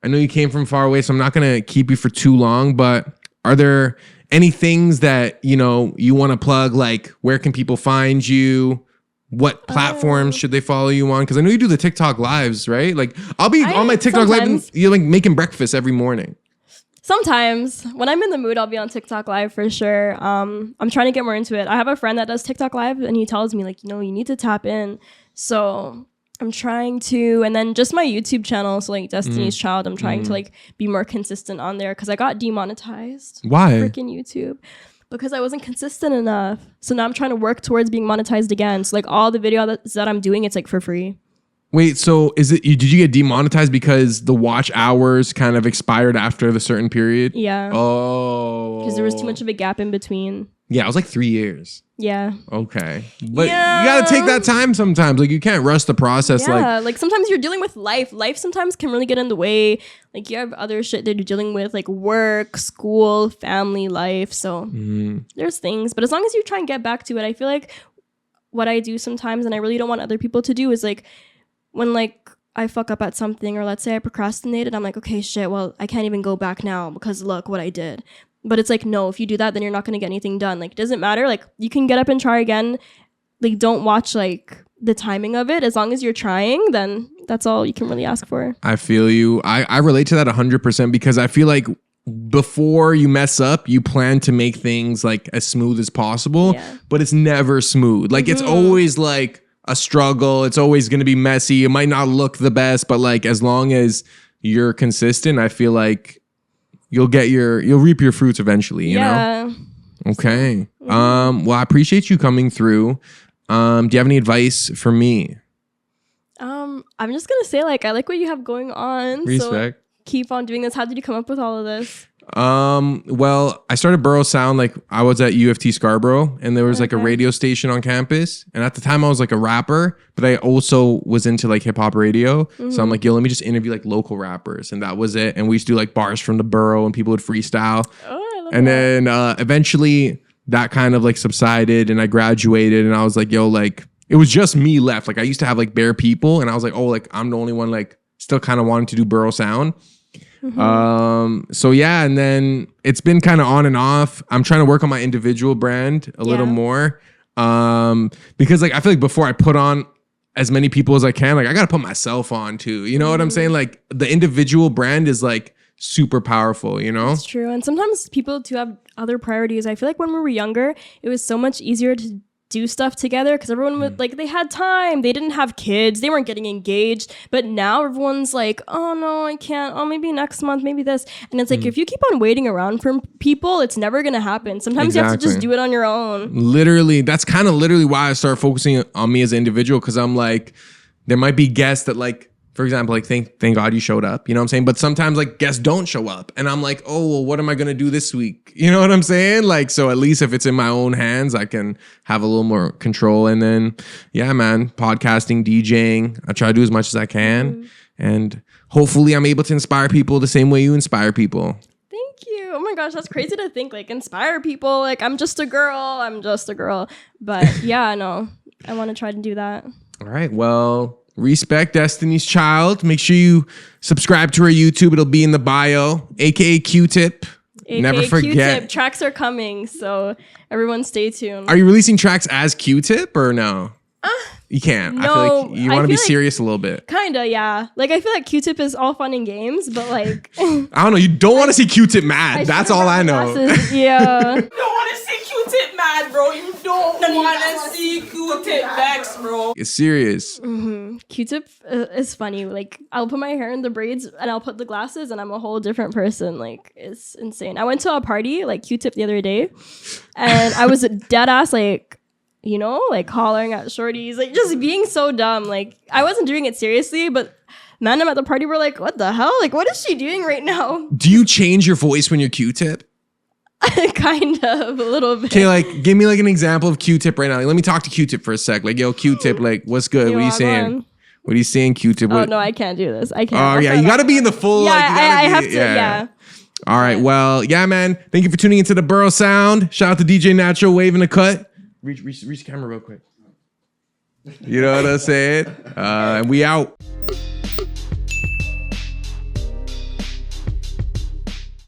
you came from far away, so I'm not going to keep you for too long, but are there any things that, you know, you want to plug? Like, where can people find you? What platforms should they follow you on? Because I know you do the TikTok lives, right? Like, I'll be on my TikTok live and you're like making breakfast every morning. Sometimes when I'm in the mood, I'll be on TikTok live for sure. I'm trying to get more into it. I have a friend that does TikTok live and he tells me like, you know, you need to tap in. So I'm trying to, and then just my YouTube channel. So like DestiinysChild, I'm trying to like be more consistent on there because I got demonetized. Why? Freaking YouTube. Because I wasn't consistent enough. So now I'm trying to work towards being monetized again. So like all the videos that I'm doing, it's like for free. Wait, so did you get demonetized because the watch hours kind of expired after the certain period? Yeah. Oh. Because there was too much of a gap in between. Yeah, it was like 3 years. Yeah. Okay. But you got to take that time sometimes. Like you can't rush the process. Yeah, like sometimes you're dealing with life. Life sometimes can really get in the way. Like you have other shit that you're dealing with, like work, school, family, life. So there's things. But as long as you try and get back to it, I feel like what I do sometimes, and I really don't want other people to do, is like, when like I fuck up at something or let's say I procrastinated, I'm like, okay, shit, well, I can't even go back now because look what I did. But it's like, no, if you do that, then you're not going to get anything done. Like, it doesn't matter. Like, you can get up and try again. Like, don't watch like the timing of it. As long as you're trying, then that's all you can really ask for. I feel you. I relate to that 100% because I feel like before you mess up, you plan to make things like as smooth as possible, but it's never smooth. Like, it's always like a struggle. It's always going to be messy. It might not look the best, but like as long as you're consistent, I feel like you'll reap your fruits eventually, you know? Okay. Well, I appreciate you coming through. Do you have any advice for me? I'm just going to say like I like what you have going on. Respect. So keep on doing this. How did you come up with all of this? Well, I started Borough Sound, like I was at UFT Scarborough and there was like a radio station on campus. And at the time I was like a rapper, but I also was into like hip hop radio. So I'm like, yo, let me just interview like local rappers. And that was it. And we used to do like bars from the borough and people would freestyle. Oh, I love and that. then eventually that kind of like subsided and I graduated and I was like, yo, like it was just me left. Like I used to have like bare people and I was like, oh, like I'm the only one like still kind of wanting to do Borough Sound. So yeah, and then it's been kind of on and off. I'm trying to work on my individual brand a little more. Because like I feel like before I put on as many people as I can, like I gotta put myself on too. You know what I'm saying? Like the individual brand is like super powerful, you know? It's true. And sometimes people do have other priorities. I feel like when we were younger, it was so much easier to do stuff together because everyone would like they had time, they didn't have kids, they weren't getting engaged. But now everyone's like, oh no, I can't, oh maybe next month, maybe this. And it's like if you keep on waiting around for people, it's never gonna happen. Sometimes you have to just do it on your own. Literally, that's kind of literally why I started focusing on me as an individual, because I'm like, there might be guests that like, for example, like thank God you showed up, you know what I'm saying? But sometimes like guests don't show up and I'm like, oh, well, what am I going to do this week? You know what I'm saying? Like, so at least if it's in my own hands, I can have a little more control. And then, yeah, man, podcasting, DJing, I try to do as much as I can. And hopefully I'm able to inspire people the same way you inspire people. Thank you. oh my gosh, that's crazy to think. Like, inspire people. Like, I'm just a girl. But yeah, no, I want to try to do that. All right. Well, respect Destiny's Child. Make sure you subscribe to her YouTube. It'll be in the bio. AKA Q-Tip. Never forget. Q-Tip. Tracks are coming, so everyone stay tuned. Are you releasing tracks as Q-Tip or no? You can't. No, I feel like you want to be serious a little bit. Kinda, yeah. Like, I feel like Q-Tip is all fun and games, but like... I don't know. You don't want to see Q-Tip mad. That's all I know. Yeah. You don't want to see Q-Tip mad, bro. You don't want to see Q-Tip vex, bro. It's serious. Mm-hmm. Q-Tip is funny. Like, I'll put my hair in the braids and I'll put the glasses and I'm a whole different person. Like, it's insane. I went to a party, like Q-Tip the other day, and I was dead ass, like, you know, like hollering at shorties, like just being so dumb. Like, I wasn't doing it seriously, but man, I'm at the party, we're like, what the hell? Like, what is she doing right now? Do you change your voice when you're Q-Tip? Kind of, a little bit. Okay, like, give me like an example of Q-Tip right now. Like, let me talk to Q-Tip for a sec. Like, yo, Q-Tip, like, what's good? What are you saying? What are you saying, Q-Tip? Oh, no, I can't do this. I can't. Oh, yeah, you got to be in the full. Yeah, like, I have to, yeah. All right, well, yeah, man. Thank you for tuning into the Borough Sound. Shout out to DJ Natural waving the cut. Reach the camera real quick. You know what I'm saying? And we out.